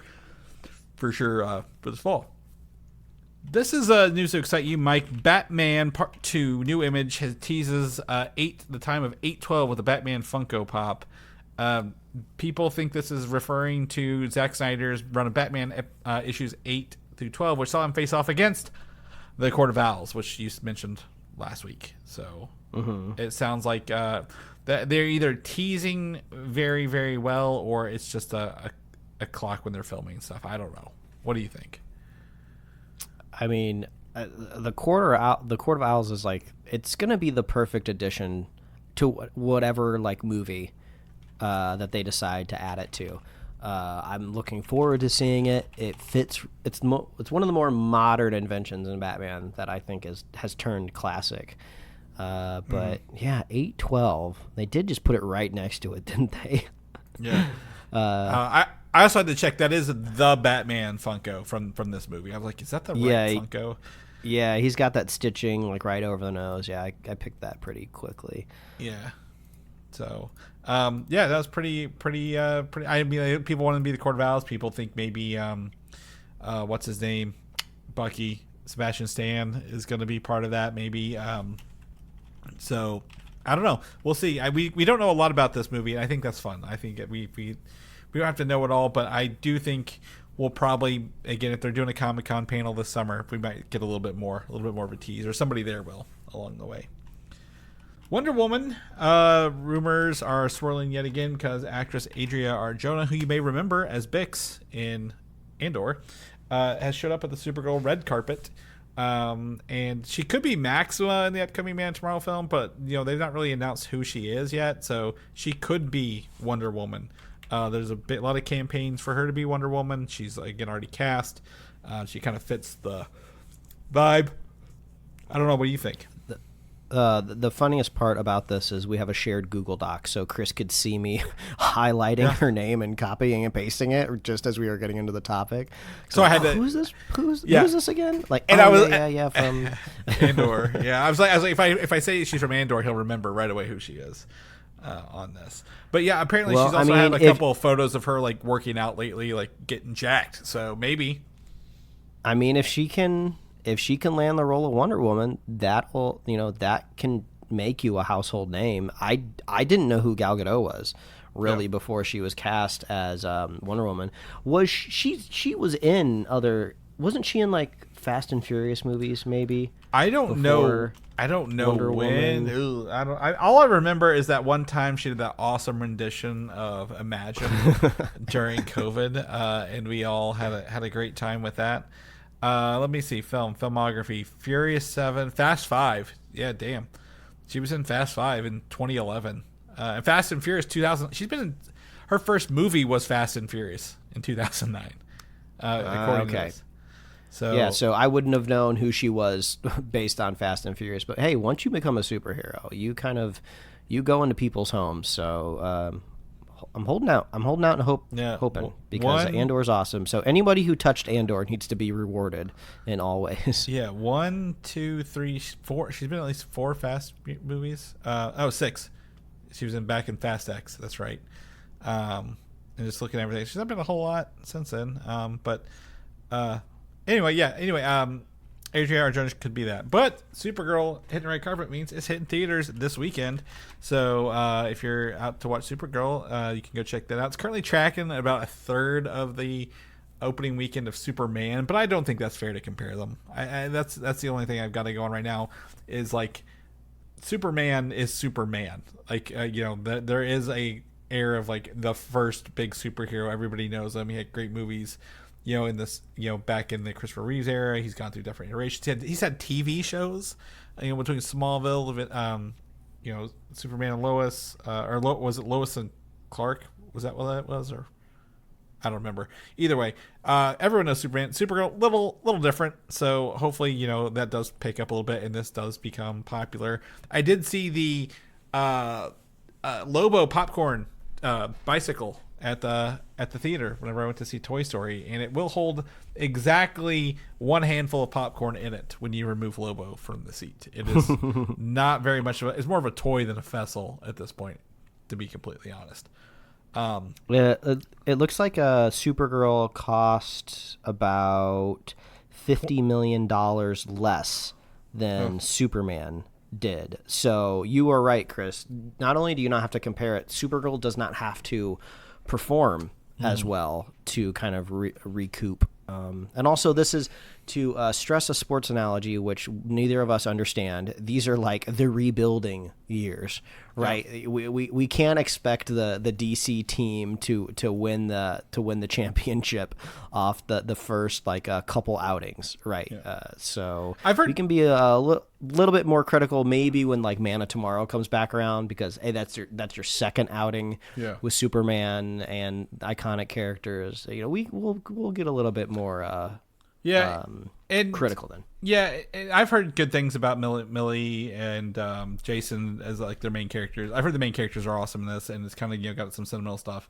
for sure for this fall. This is news to excite you, Mike. Batman Part 2, new image, teases the time of 8/12 with a Batman Funko Pop. People think this is referring to Zack Snyder's run of Batman issues 8 through 12, which saw him face off against the Court of Owls, which you mentioned last week. So it sounds like that they're either teasing very, very well, or it's just a clock when they're filming stuff. I don't know. What do you think? I mean, the Court of Owls is like, it's gonna be the perfect addition to whatever like movie that they decide to add it to. I'm looking forward to seeing it. It fits. It's one of the more modern inventions in Batman that I think has turned classic. But yeah, 8/12. They did just put it right next to it, didn't they? Yeah. I also had to check. That is the Batman Funko from this movie. I was like, is that the right Funko? Yeah, he's got that stitching like right over the nose. Yeah, I picked that pretty quickly. Yeah. So, that was pretty. I mean, people want to be the Court of Owls. People think maybe, what's his name, Bucky, Sebastian Stan is going to be part of that. Maybe. So, I don't know. We'll see. We don't know a lot about this movie, and I think that's fun. I think we don't have to know it all, but I do think we'll probably, again, if they're doing a Comic-Con panel this summer, we might get a little bit more of a tease, or somebody there will along the way. Wonder Woman, rumors are swirling yet again because actress Adria Arjona, who you may remember as Bix in Andor, has showed up at the Supergirl red carpet. And she could be Maxima in the upcoming Man Tomorrow film, but you know they've not really announced who she is yet, so she could be Wonder Woman. There's a lot of campaigns for her to be Wonder Woman. She's again already cast. She kind of fits the vibe. I don't know. What do you think? The funniest part about this is we have a shared Google Doc, so Chris could see me highlighting her name and copying and pasting it just as we were getting into the topic. So I had to. Who's this? Who's this again? Like, and I was from Andor. Yeah, I was like, if I say she's from Andor, he'll remember right away who she is on this. But yeah, apparently she's also had a couple of photos of her like working out lately, like getting jacked. So maybe. I mean, if she can land the role of Wonder Woman, that can make you a household name. I didn't know who Gal Gadot was really before she was cast as Wonder Woman. Was she was in other? Wasn't she in like Fast and Furious movies? Maybe I don't know. I don't know Wonder when. Woman. All I remember is that one time she did that awesome rendition of Imagine during COVID, and we all had a great time with that. Let me see. Filmography. Furious 7. Fast 5. Yeah, damn. She was in Fast 5 in 2011. And Fast and Furious 2000. She's been in... Her first movie was Fast and Furious in 2009. According to this. So I wouldn't have known who she was based on Fast and Furious. But hey, once you become a superhero, you kind of... you go into people's homes. So I'm holding out. I'm holding out and hoping because Andor's awesome. So anybody who touched Andor needs to be rewarded in all ways. Yeah, 1, 2, 3, 4. She's been in at least 4 Fast movies. 6. She was back in Fast X. That's right. And just looking at everything, she's not been a whole lot since then. Anyway, Adriana Jones could be that. But Supergirl hitting the red carpet means it's hitting theaters this weekend. So if you're out to watch Supergirl, you can go check that out. It's currently tracking about a third of the opening weekend of Superman, but I don't think that's fair to compare them. That's the only thing I've got to go on right now is like Superman is Superman. Like there is a air of like the first big superhero. Everybody knows him. He had great movies. In this, back in the Christopher Reeves era, he's gone through different iterations. He's had TV shows, between Smallville, Superman and Lois, was it Lois and Clark? Was that what that was, or I don't remember. Either way, everyone knows Superman. Supergirl, little different. So hopefully, that does pick up a little bit, and this does become popular. I did see the Lobo popcorn bicycle at the theater whenever I went to see Toy Story, and it will hold exactly one handful of popcorn in it when you remove Lobo from the seat. It is not very much of it's more of a toy than a vessel at this point, to be completely honest. It looks like Supergirl cost about $50 million less than Superman did. So you are right, Chris. Not only do you not have to compare it, Supergirl does not have to perform as well to kind of recoup. And also this is to stress a sports analogy, which neither of us understand. These are like the rebuilding years, right? Yeah. We can't expect the DC team to win the championship off the first like a couple outings, right? Yeah. So I've heard we can be a little bit more critical maybe when like Man of Tomorrow comes back around, because hey, that's your second outing with Superman and iconic characters. We'll get a little bit more and critical then. Yeah, I've heard good things about Millie and Jason as like their main characters. I've heard the main characters are awesome in this, and it's kind of got some sentimental stuff.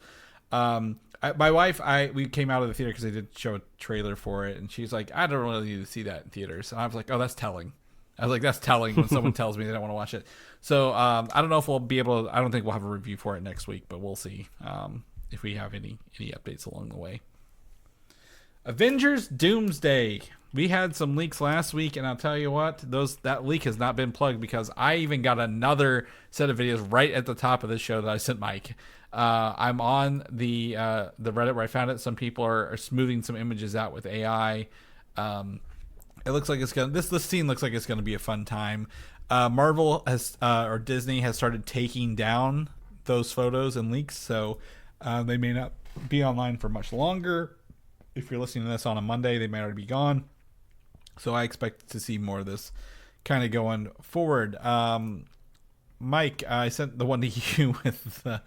My wife, we came out of the theater because they did show a trailer for it, and she's like, I don't really need to see that in theaters. And I was like, oh, that's telling. I was like, that's telling when someone tells me they don't want to watch it. So I don't know if we'll be able to. I don't think we'll have a review for it next week, but we'll see if we have any updates along the way. Avengers Doomsday. We had some leaks last week, and I'll tell you what, that leak has not been plugged, because I even got another set of videos right at the top of this show that I sent Mike. I'm on the Reddit where I found it. Some people are smoothing some images out with AI. It looks like this scene looks like it's gonna be a fun time. Marvel has or Disney has started taking down those photos and leaks, so they may not be online for much longer. If you're listening to this on a Monday, they may already be gone. So I expect to see more of this kind of going forward. Mike, I sent the one to you with the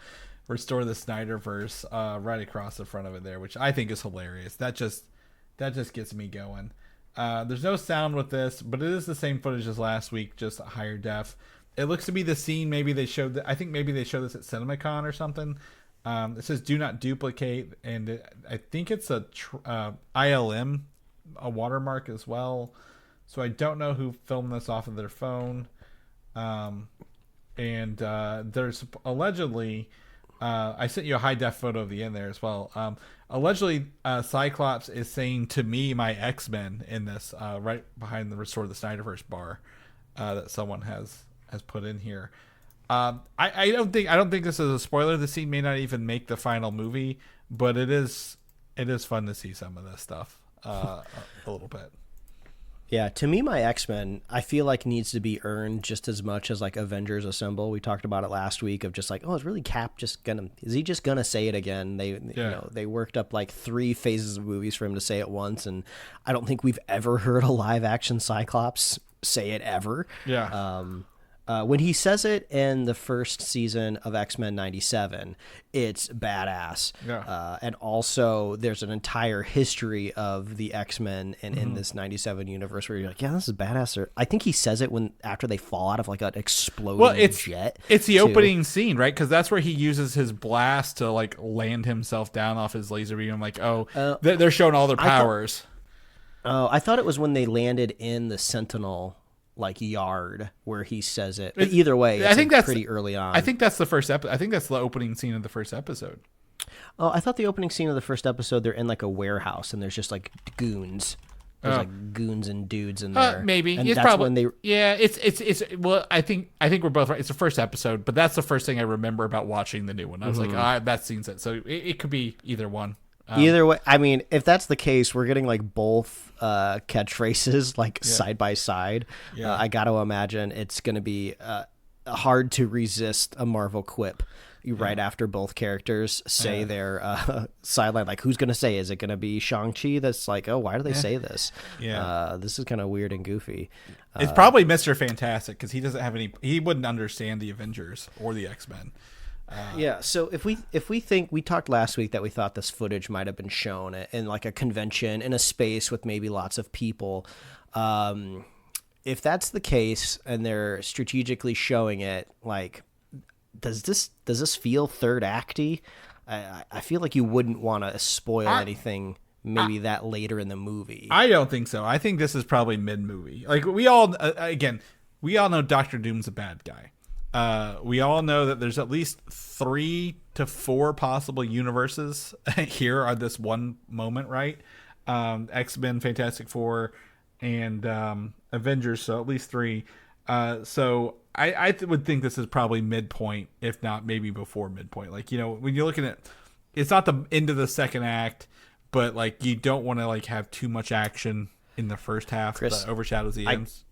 Restore the Snyderverse right across the front of it there, which I think is hilarious. That just gets me going. There's no sound with this, but it is the same footage as last week, just higher def. It looks to be the scene maybe they showed. I think maybe they showed this at CinemaCon or something. It says do not duplicate, and I think it's a ILM, a watermark as well. So I don't know who filmed this off of their phone. And there's allegedly, I sent you a high def photo of the end there as well. Allegedly, Cyclops is saying to me, my X-Men in this, right behind the Restore the Snyderverse bar that someone has put in here. I don't think this is a spoiler. The scene may not even make the final movie, but it is fun to see some of this stuff a little bit. Yeah, to me, my X-Men, I feel like needs to be earned just as much as like Avengers Assemble. We talked about it last week of just like, oh, is really Cap is he just gonna say it again? They worked up like 3 phases of movies for him to say it once, and I don't think we've ever heard a live action Cyclops say it ever. Yeah. When he says it in the first season of X-Men 97, it's badass. Yeah. And also, there's an entire history of the X-Men in this 97 universe where you're like, yeah, this is badass. I think he says it after they fall out of like an exploding jet. It's the opening scene, right? Because that's where he uses his blast to like land himself down off his laser beam. Like, they're showing all their powers. I thought it was when they landed in the Sentinel like yard where he says it. But either way, I think that's pretty early on. I think that's the first episode. I think that's the opening scene of the first episode. Oh, I thought the opening scene of the first episode, they're in like a warehouse and there's just like goons. There's like goons and dudes in there. Maybe and it's that's probably when they. Yeah, it's well. I think we're both right. It's the first episode, but that's the first thing I remember about watching the new one. I was like, that scene's it. So it could be either one. Either way, I mean, if that's the case, we're getting like both catchphrases like side by side. Yeah. I got to imagine it's going to be hard to resist a Marvel quip right after both characters say their sideline. Like, who's going to say? Is it going to be Shang-Chi that's like, oh, why do they say this? Yeah. This is kind of weird and goofy. It's probably Mr. Fantastic because he doesn't have any. He wouldn't understand the Avengers or the X-Men. So if we think, we talked last week that we thought this footage might have been shown in like a convention in a space with maybe lots of people. If that's the case and they're strategically showing it, like, does this feel third acty? I feel like you wouldn't want to spoil anything maybe that later in the movie. I don't think so. I think this is probably mid-movie. Like, we all know Doctor Doom's a bad guy. We all know that there's at least 3 to 4 possible universes here on this one moment, right? X-Men, Fantastic Four, and Avengers, so at least 3. So I would think this is probably midpoint, if not maybe before midpoint. Like, when you're looking at, it's not the end of the second act, but like you don't want to like have too much action in the first half that overshadows the ends.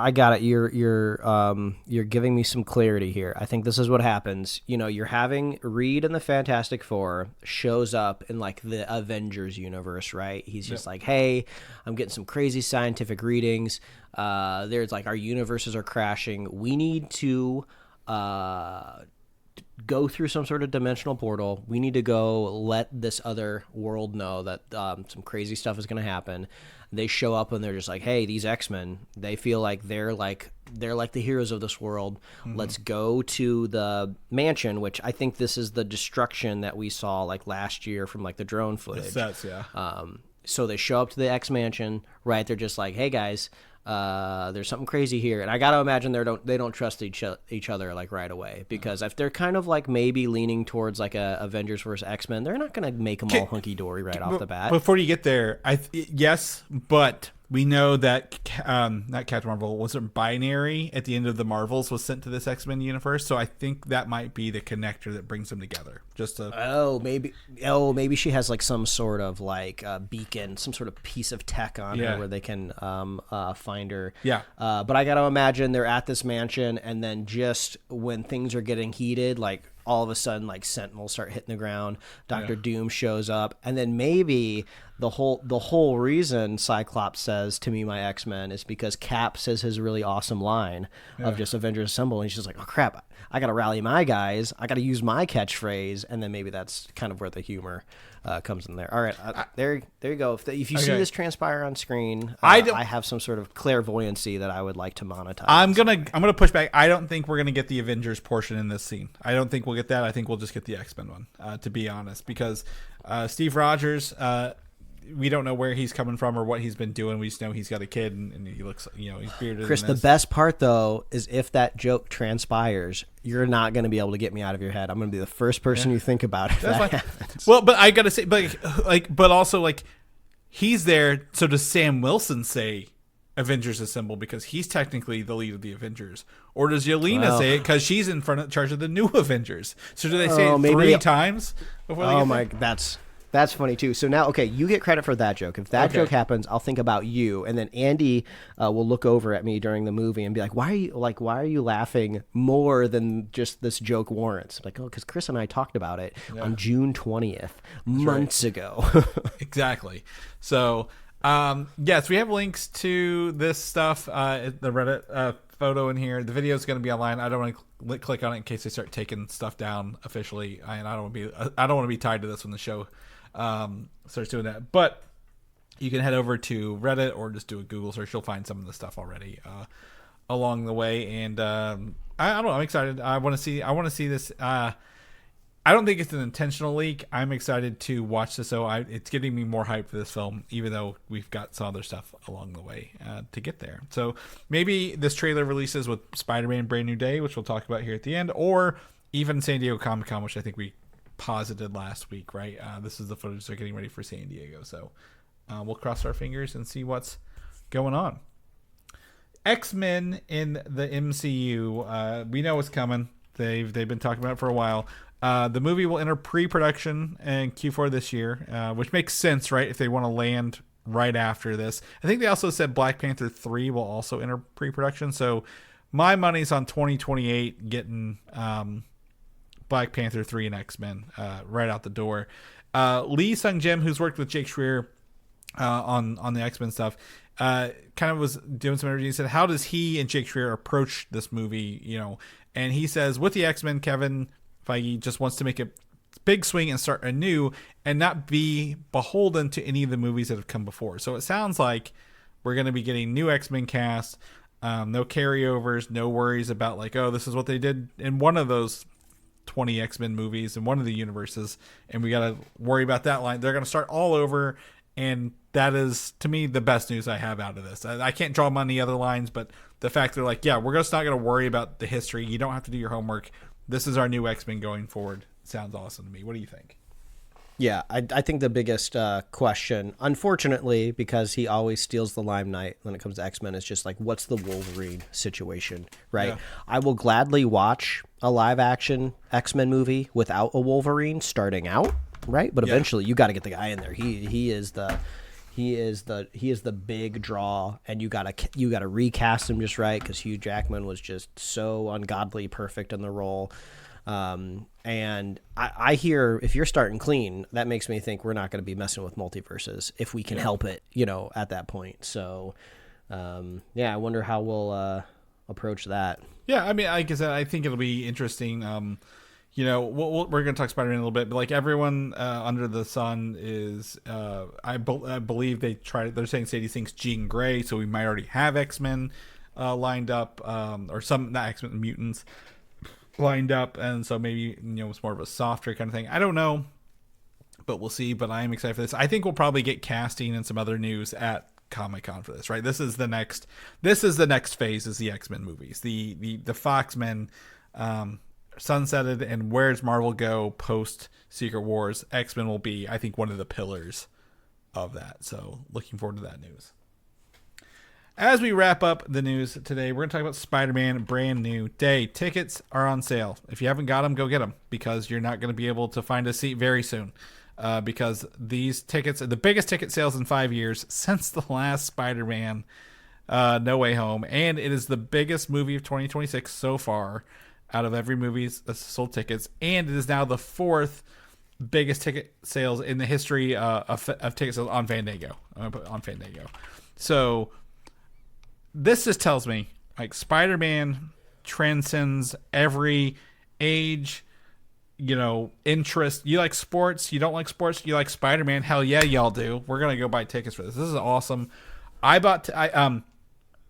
I got it. You're giving me some clarity here. I think this is what happens. You're having Reed and the Fantastic Four shows up in like the Avengers universe, right? He's just like, hey, I'm getting some crazy scientific readings. There's like our universes are crashing. We need to go through some sort of dimensional portal. We need to go let this other world know that some crazy stuff is going to happen. They show up and they're just like, hey, these X-Men, they feel like they're like the heroes of this world. Mm-hmm. Let's go to the mansion, which I think this is the destruction that we saw like last year from like the drone footage. The sets, yeah. So they show up to the X mansion, right? They're just like, hey guys, there's something crazy here, and I got to imagine they don't trust each other like right away, because if they're kind of like maybe leaning towards like a Avengers versus X-Men, they're not going to make them all hunky dory right off the bat. Before you get there, yes, but we know that not Captain Marvel, wasn't Binary at the end of the Marvels was sent to this X-Men universe, so I think that might be the connector that brings them together. Maybe she has like some sort of like beacon, some sort of piece of tech on her where they can find her. Yeah. But I got to imagine they're at this mansion, and then just when things are getting heated, like all of a sudden, like Sentinels start hitting the ground. Dr. Doom shows up, and then maybe the whole reason Cyclops says "To me, my X-Men" is because Cap says his really awesome line of just "Avengers Assemble," and he's just like, "Oh crap, I got to rally my guys. I got to use my catchphrase," and then maybe that's kind of where the humor comes in there. All right, there you go. If you see this transpire on screen, I have some sort of clairvoyancy that I would like to monetize. I'm gonna push back. I don't think we're gonna get the Avengers portion in this scene. I don't think we'll get that. I think we'll just get the X-Men one, to be honest, because Steve Rogers, we don't know where he's coming from or what he's been doing. We just know he's got a kid and he looks, he's bearded. Chris, the best part though is if that joke transpires, you're not going to be able to get me out of your head. I'm going to be the first person you think about if that happens. Well, but I got to say, but also like he's there. So does Sam Wilson say Avengers Assemble because he's technically the lead of the Avengers, or does Yelena say it because she's in charge of the new Avengers? So do they say it 3 times before they get there? That's funny too. So now, okay, you get credit for that joke. If that joke happens, I'll think about you, and then Andy will look over at me during the movie and be like, "Why are you laughing more than just this joke warrants?" I'm like, "Oh, because Chris and I talked about it on June 20th, months ago." Exactly. So, yes, we have links to this stuff at the Reddit photo in here. The video is going to be online. I don't want to click on it in case they start taking stuff down officially. And I don't want to be tied to this when the show starts doing that. But you can head over to Reddit or just do a Google search. You'll find some of the stuff already along the way. And I don't know. I'm excited. I want to see this. I don't think it's an intentional leak. I'm excited to watch this. So it's getting me more hyped for this film, even though we've got some other stuff along the way to get there. So maybe this trailer releases with Spider-Man Brand New Day, which we'll talk about here at the end, or even San Diego Comic-Con, which I think we posited last week, right? This is the footage they're getting ready for San Diego. So we'll cross our fingers and see what's going on. X-Men in the MCU. We know what's coming. They've been talking about it for a while. The movie will enter pre-production in Q4 this year, which makes sense, right? If they want to land right after this. I think they also said Black Panther 3 will also enter pre-production. So my money's on 2028 getting Black Panther 3 and X-Men right out the door. Lee Sung-jim, who's worked with Jake Schreier on the X-Men stuff, kind of was doing some interviews. He said, how does he and Jake Schreier approach this movie? And he says, with the X-Men, Kevin Feige just wants to make a big swing and start anew and not be beholden to any of the movies that have come before. So it sounds like we're going to be getting new X-Men cast, no carryovers, no worries about like, oh, this is what they did in one of those 20 X-Men movies in one of the universes, and we got to worry about that line. They're going to start all over, and that is, to me, the best news I have out of this. I can't draw them on the other lines, but the fact they're like, yeah, we're just not going to worry about the history. You don't have to do your homework. This is our new X-Men going forward. Sounds awesome to me. What do you think? Yeah, I think the biggest question, unfortunately, because he always steals the limelight when it comes to X-Men, is just like, what's the Wolverine situation, right? Yeah. I will gladly watch a live-action X-Men movie without a Wolverine starting out, right? But eventually, you got to get the guy in there. He is the big draw, and you gotta recast him just right, because Hugh Jackman was just so ungodly perfect in the role. And I hear, if you're starting clean, that makes me think we're not going to be messing with multiverses if we can help it, at that point. So, I wonder how we'll approach that. Yeah, I mean, like I said, I think it'll be interesting. We're going to talk Spider-Man a little bit, but like everyone under the sun is, I believe they're saying Sadie Sink's Jean Grey, so we might already have X-Men lined up, or some, not X-Men, mutants lined up, and so maybe it's more of a softer kind of thing. I don't know, but we'll see. But I am excited for this. I think we'll probably get casting and some other news at Comic-Con for this, right? This is the next phase, is the X-Men movies, the Fox-Men sunsetted, and where's Marvel go post Secret Wars? X-Men will be, I think, one of the pillars of that. So looking forward to that news. As we wrap up the news today, we're going to talk about Spider-Man Brand New Day. Tickets are on sale. If you haven't got them, go get them, because you're not going to be able to find a seat very soon. Because these tickets are the biggest ticket sales in 5 years since the last Spider-Man No Way Home. And it is the biggest movie of 2026 so far out of every movie that's sold tickets. And it is now the fourth biggest ticket sales in the history of ticket sales on Fandango. I'm going to put on Fandango. So this just tells me, like, Spider-Man transcends every age, interest. You like sports? You don't like sports? You like Spider-Man? Hell yeah, y'all do. We're gonna go buy tickets for this. This is awesome. I don't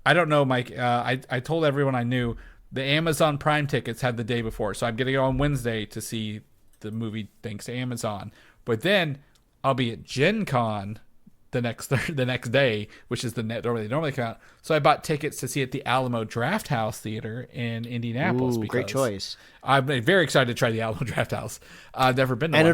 know, Mike. I told everyone I knew the Amazon Prime tickets had the day before, so I'm gonna go on Wednesday to see the movie thanks to Amazon. But then I'll be at Gen Con the next day, which is the net they normally come out. So I bought tickets to see it at the Alamo Drafthouse Theater in Indianapolis. Ooh, great choice. I'm very excited to try the Alamo Drafthouse. I've never been to one.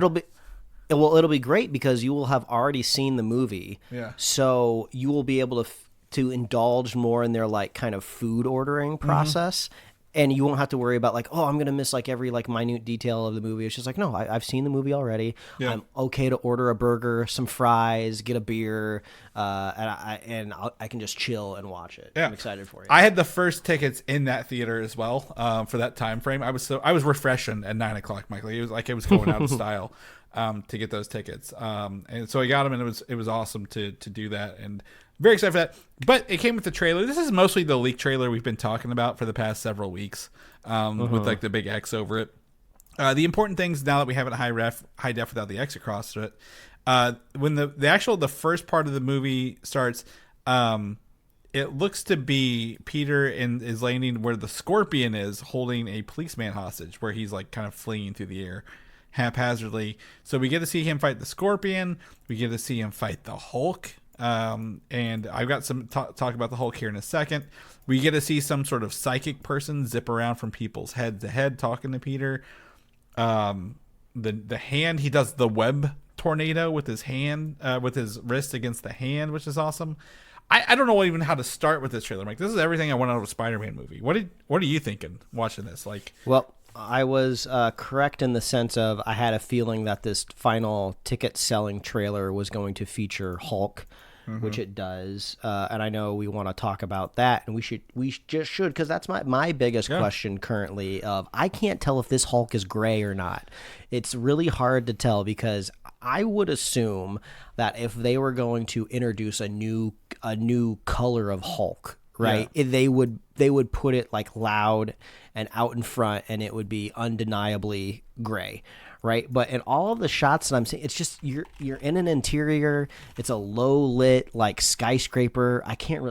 It'll be great because you will have already seen the movie. Yeah. So you will be able to indulge more in their like kind of food ordering process. Mm-hmm. And you won't have to worry about like, oh, I'm going to miss like every like minute detail of the movie. It's just like, no, I've seen the movie already. Yeah. I'm okay to order a burger, some fries, get a beer, and I can just chill and watch it. Yeah. I'm excited for it. I had the first tickets in that theater as well for that time frame. I was refreshing at 9:00, Michael. It was going out of style to get those tickets. And so I got them, and it was awesome to do that. And very excited for that. But it came with the trailer. This is mostly the leak trailer we've been talking about for the past several weeks, with like the big X over it. The important things now that we have it high def without the X across it. When the first part of the movie starts, it looks to be Peter is landing where the Scorpion is, holding a policeman hostage, where he's like kind of fleeing through the air haphazardly. So we get to see him fight the Scorpion. We get to see him fight the Hulk. And I've got some talk about the Hulk here in a second. We get to see some sort of psychic person zip around from people's head to head talking to Peter. The hand, he does the web tornado with his hand, with his wrist against the hand, which is awesome. I don't know even how to start with this trailer, Mike. This is everything I want out of a Spider-Man movie. What are you thinking watching this? Like, well, I was correct in the sense of I had a feeling that this final ticket selling trailer was going to feature Hulk, which it does, and I know we want to talk about that, and we just should, because that's my biggest question currently. I can't tell if this Hulk is gray or not. It's really hard to tell, because I would assume that if they were going to introduce a new color of Hulk, right, they would put it like loud and out in front, and it would be undeniably gray. Right, but in all of the shots that I'm seeing, it's just you're in an interior. It's a low lit like skyscraper.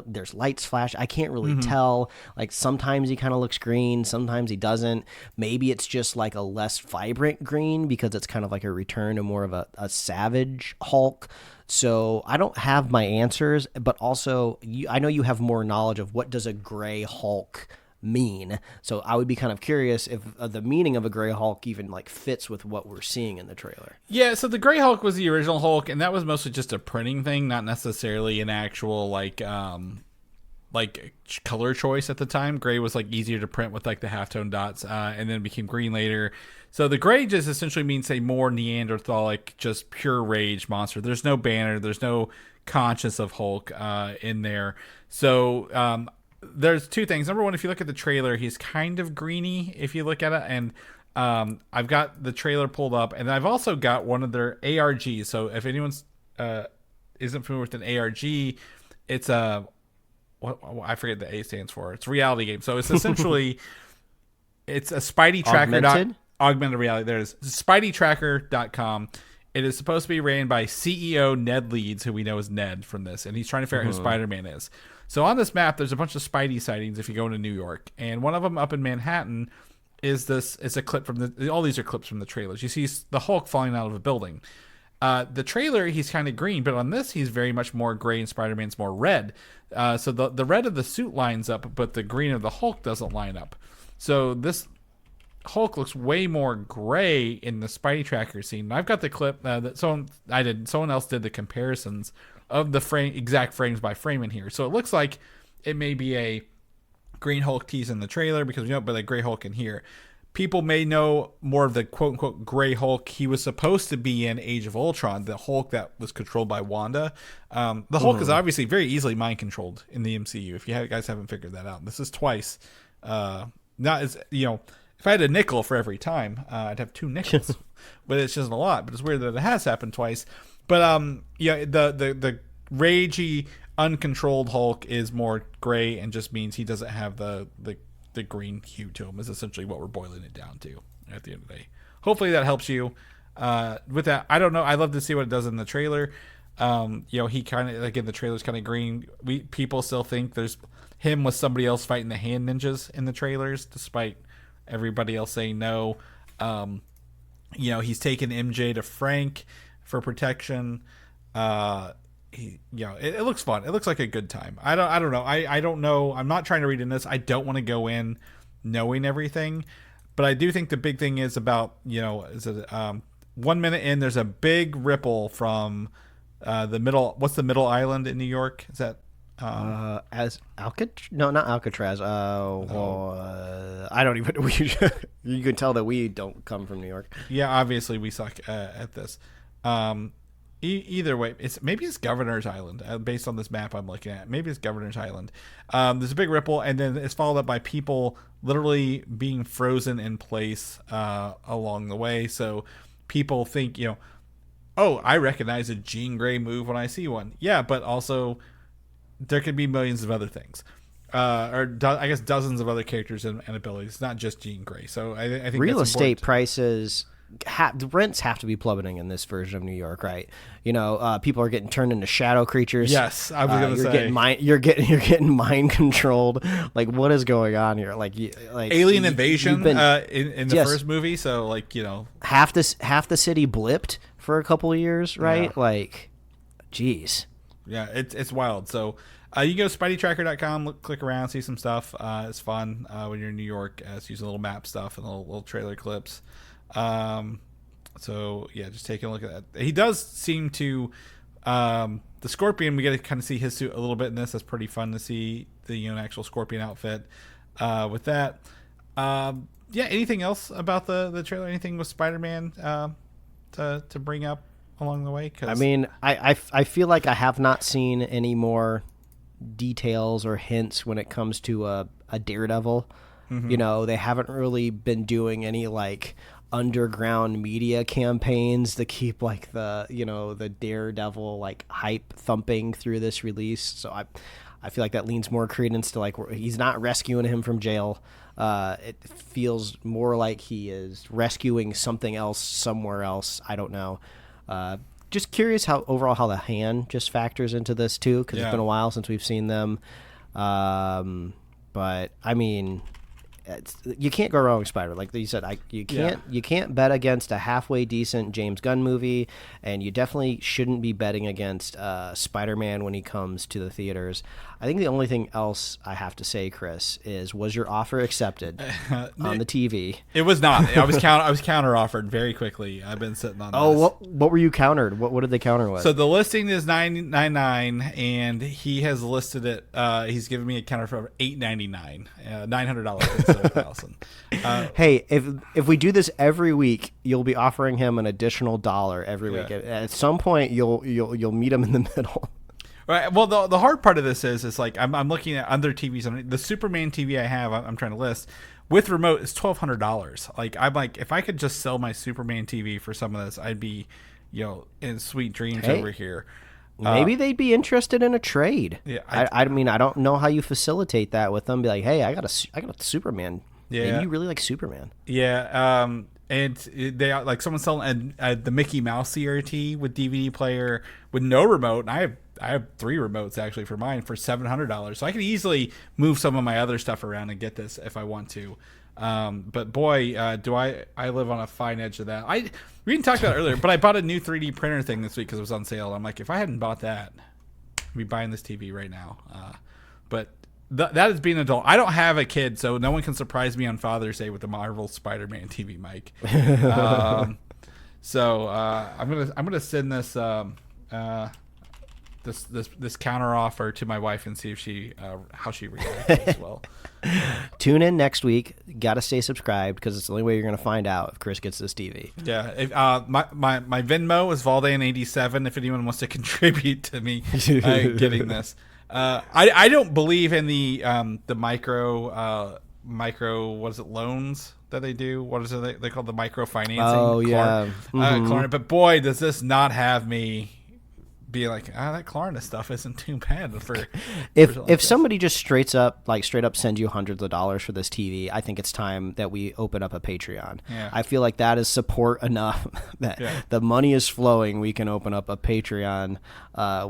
There's lights flash. I can't really tell. Like sometimes he kind of looks green, sometimes he doesn't. Maybe it's just like a less vibrant green because it's kind of like a return to more of a savage Hulk. So I don't have my answers, but also I know you have more knowledge of what does a gray Hulk mean. So I would be kind of curious if the meaning of a gray Hulk even like fits with what we're seeing in the trailer. Yeah, so the gray Hulk was the original Hulk, and that was mostly just a printing thing, not necessarily an actual like color choice at the time. Gray was like easier to print with like the halftone dots, and then it became green later. So the gray just essentially means a more Neanderthalic, just pure rage monster. There's no banner, there's no conscience of Hulk in there. So there's two things. Number one, if you look at the trailer, he's kind of greeny if you look at it. And I've got the trailer pulled up, and I've also got one of their ARGs. So if anyone's isn't familiar with an ARG, it's what I forget the A stands for. It's a reality game. So it's essentially it's a Spidey tracker. Augmented reality. There's SpideyTracker.com. It is supposed to be ran by CEO Ned Leeds, who we know is Ned from this, and he's trying to figure out who Spider-Man is. So on this map, there's a bunch of Spidey sightings if you go into New York, and one of them up in Manhattan is a clip from all these are clips from the trailers. You see the Hulk falling out of a building. The trailer, he's kind of green, but on this, he's very much more gray, and Spider-Man's more red. So the red of the suit lines up, but the green of the Hulk doesn't line up. So this Hulk looks way more gray in the Spidey Tracker scene. And I've got the clip that someone else did the comparisons of the exact frames by frame in here. So it looks like it may be a green Hulk tease in the trailer because we know but a gray Hulk in here. People may know more of the quote-unquote gray Hulk. He was supposed to be in Age of Ultron, the Hulk that was controlled by Wanda. The Hulk is obviously very easily mind-controlled in the MCU, if you guys haven't figured that out. This is twice. Not as, if I had a nickel for every time, I'd have 2 nickels. But it's just a lot. But it's weird that it has happened twice. But the ragey, uncontrolled Hulk is more gray and just means he doesn't have the green hue to him, is essentially what we're boiling it down to at the end of the day. Hopefully that helps you. With that, I don't know. I love to see what it does in the trailer. He kind of, again, the trailer's kind of green. People still think there's him with somebody else fighting the hand ninjas in the trailers, despite everybody else saying no. He's taken MJ to Frank for protection. It looks fun. It looks like a good time. I don't know. I don't know. I'm not trying to read in this. I don't want to go in knowing everything, but I do think the big thing is about, is it 1 minute in, there's a big ripple from the middle. What's the middle island in New York? Is that as Alcatraz? No, not Alcatraz. I don't even. You can tell that we don't come from New York. Yeah, obviously we suck at this. Either way, maybe it's Governor's Island based on this map I'm looking at. Maybe it's Governor's Island. There's a big ripple, and then it's followed up by people literally being frozen in place along the way. So people think, I recognize a Jean Grey move when I see one. Yeah, but also there could be millions of other things. I guess dozens of other characters and abilities, not just Jean Grey. So I think real estate prices, the rents have to be plummeting in this version of New York, right? People are getting turned into shadow creatures. Yes, I was going to say you're getting mind controlled. Like, what is going on here? Like alien invasion in the first movie. So half the city blipped for a couple of years, right? Yeah. Like, geez. Yeah, it's wild. So you go to spideytracker.com, click around, see some stuff. It's fun when you're in New York. It's using little map stuff and little trailer clips. So yeah, just taking a look at that. He does seem to the Scorpion. We get to kind of see his suit a little bit in this. That's pretty fun to see the actual Scorpion outfit. With that, yeah. Anything else about the trailer? Anything with Spider-Man to bring up along the way? I mean, I feel like I have not seen any more details or hints when it comes to a Daredevil. Mm-hmm. They haven't really been doing any underground media campaigns to keep the Daredevil hype thumping through this release. So I feel like that leans more credence to he's not rescuing him from jail. It feels more like he is rescuing something else somewhere else. I don't know. Just curious how the hand just factors into this too, because It's been a while since we've seen them. But I mean, you can't go wrong with Spider. Like you said, you can't bet against a halfway decent James Gunn movie, and you definitely shouldn't be betting against Spider-Man when he comes to the theaters. I think the only thing else I have to say, Chris, was your offer accepted on the TV? It was not. I was counter offered very quickly. I've been sitting on. Oh, what were you countered? What did they counter with? So the listing is $999, and he has listed it. He's given me a counter for $899, $900 instead of $1,000. Hey, if we do this every week, you'll be offering him an additional $1 every week. At some point, you'll meet him in the middle. Right. Well, the hard part of this is I'm looking at other TVs. The Superman TV I have, I'm trying to list with remote is $1,200. I'm if I could just sell my Superman TV for some of this, I'd be, in sweet dreams over here. Maybe they'd be interested in a trade. Yeah. I mean, I don't know how you facilitate that with them. Be like, hey, I got a Superman. Yeah. Maybe you really like Superman. Yeah. And they someone selling the Mickey Mouse CRT with DVD player with no remote, and I have 3 remotes actually for mine for $700. So I could easily move some of my other stuff around and get this if I want to. But boy, do I live on a fine edge of that. We didn't talk about it earlier, but I bought a new 3D printer thing this week because it was on sale. I'm like, if I hadn't bought that, I'd be buying this TV right now. But that is being an adult. I don't have a kid, so no one can surprise me on Father's Day with the Marvel Spider-Man TV, Mike. So I'm gonna send this this counter offer to my wife and see if she how she reacts as well. Tune in next week. Got to stay subscribed because it's the only way you're going to find out if Chris gets this TV. Yeah. If, my Venmo is Valdan87 if anyone wants to contribute to me getting this. I don't believe in the micro what is it, loans that they do? What is it they call the micro financing? Oh yeah. Klarna. But boy, does this not have me be like, that Klarna stuff isn't too bad for if somebody just straight up sends you hundreds of dollars for this TV. I think it's time that we open up a Patreon. Yeah. I feel like that is support enough that the money is flowing. We can open up a Patreon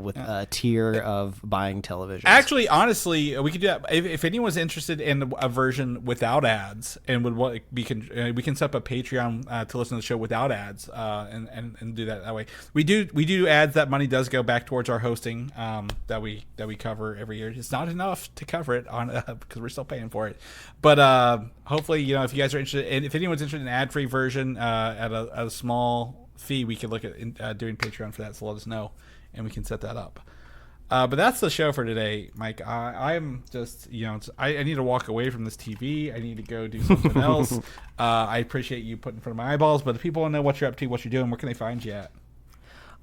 with a tier of buying television. Actually, honestly, we could do that. If anyone's interested in a version without ads and would want, we can set up a Patreon to listen to the show without ads and do that way. We do ads. That money does go back towards our hosting that we cover every year. It's not enough to cover it on because we're still paying for it, but hopefully if you guys are interested, and if anyone's interested in an ad-free version at a small fee, we could look at doing Patreon for that. So let us know and we can set that up. But that's the show for today, Mike. I'm just I need to walk away from this TV. I need to go do something else. I appreciate you putting in front of my eyeballs, but if people want to know what you're up to, what you're doing, where can they find you at?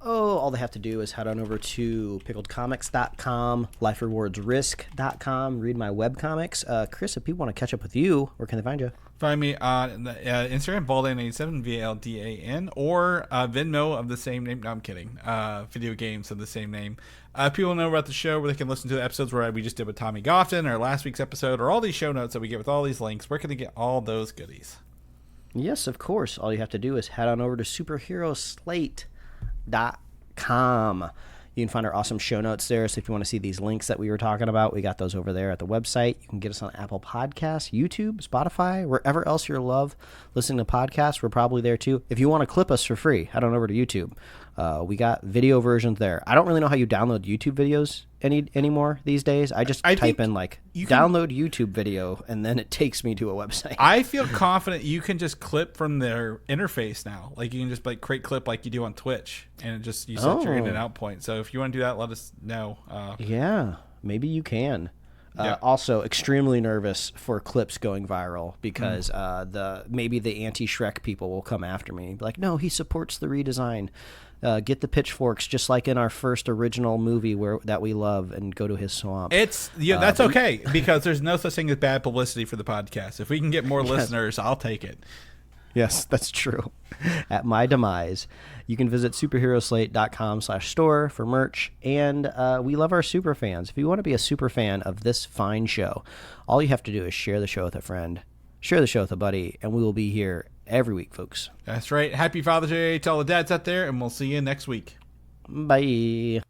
Oh, all they have to do is head on over to pickledcomics.com, liferewardsrisk.com, read my webcomics. Chris, if people want to catch up with you, where can they find you? Find me on Instagram, Baldan87, VALDAN, or Venmo of the same name. No, I'm kidding. Video games of the same name. People know about the show where they can listen to the episodes where we just did with Tommy Gofton, or last week's episode, or all these show notes that we get with all these links. Where can they get all those goodies? Yes, of course. All you have to do is head on over to superheroslate.com. You can find our awesome show notes there. So if you want to see these links that we were talking about, we got those over there at the website. You can get us on Apple Podcasts, YouTube, Spotify, wherever else you love listening to podcasts. We're probably there too. If you want to clip us for free, head on over to YouTube. We got video versions there. I don't really know how you download YouTube videos anymore these days. I type in download YouTube video, and then it takes me to a website. I feel confident you can just clip from their interface now. Like you can just create clip like you do on Twitch, and you set your in and out point. So if you want to do that, let us know. Yeah, maybe you can. Also, extremely nervous for clips going viral because maybe the anti-Shrek people will come after me. Be like, no, he supports the redesign. Get the pitchforks, just like in our first original movie that we love, and go to his swamp. That's okay, because there's no such thing as bad publicity for the podcast. If we can get more listeners, I'll take it. Yes, that's true. At my demise, you can visit superheroslate.com/store for merch, and we love our super fans. If you want to be a super fan of this fine show, all you have to do is share the show with a friend, share the show with a buddy, and we will be here every week, folks. That's right. Happy Father's Day to all the dads out there, and we'll see you next week. Bye.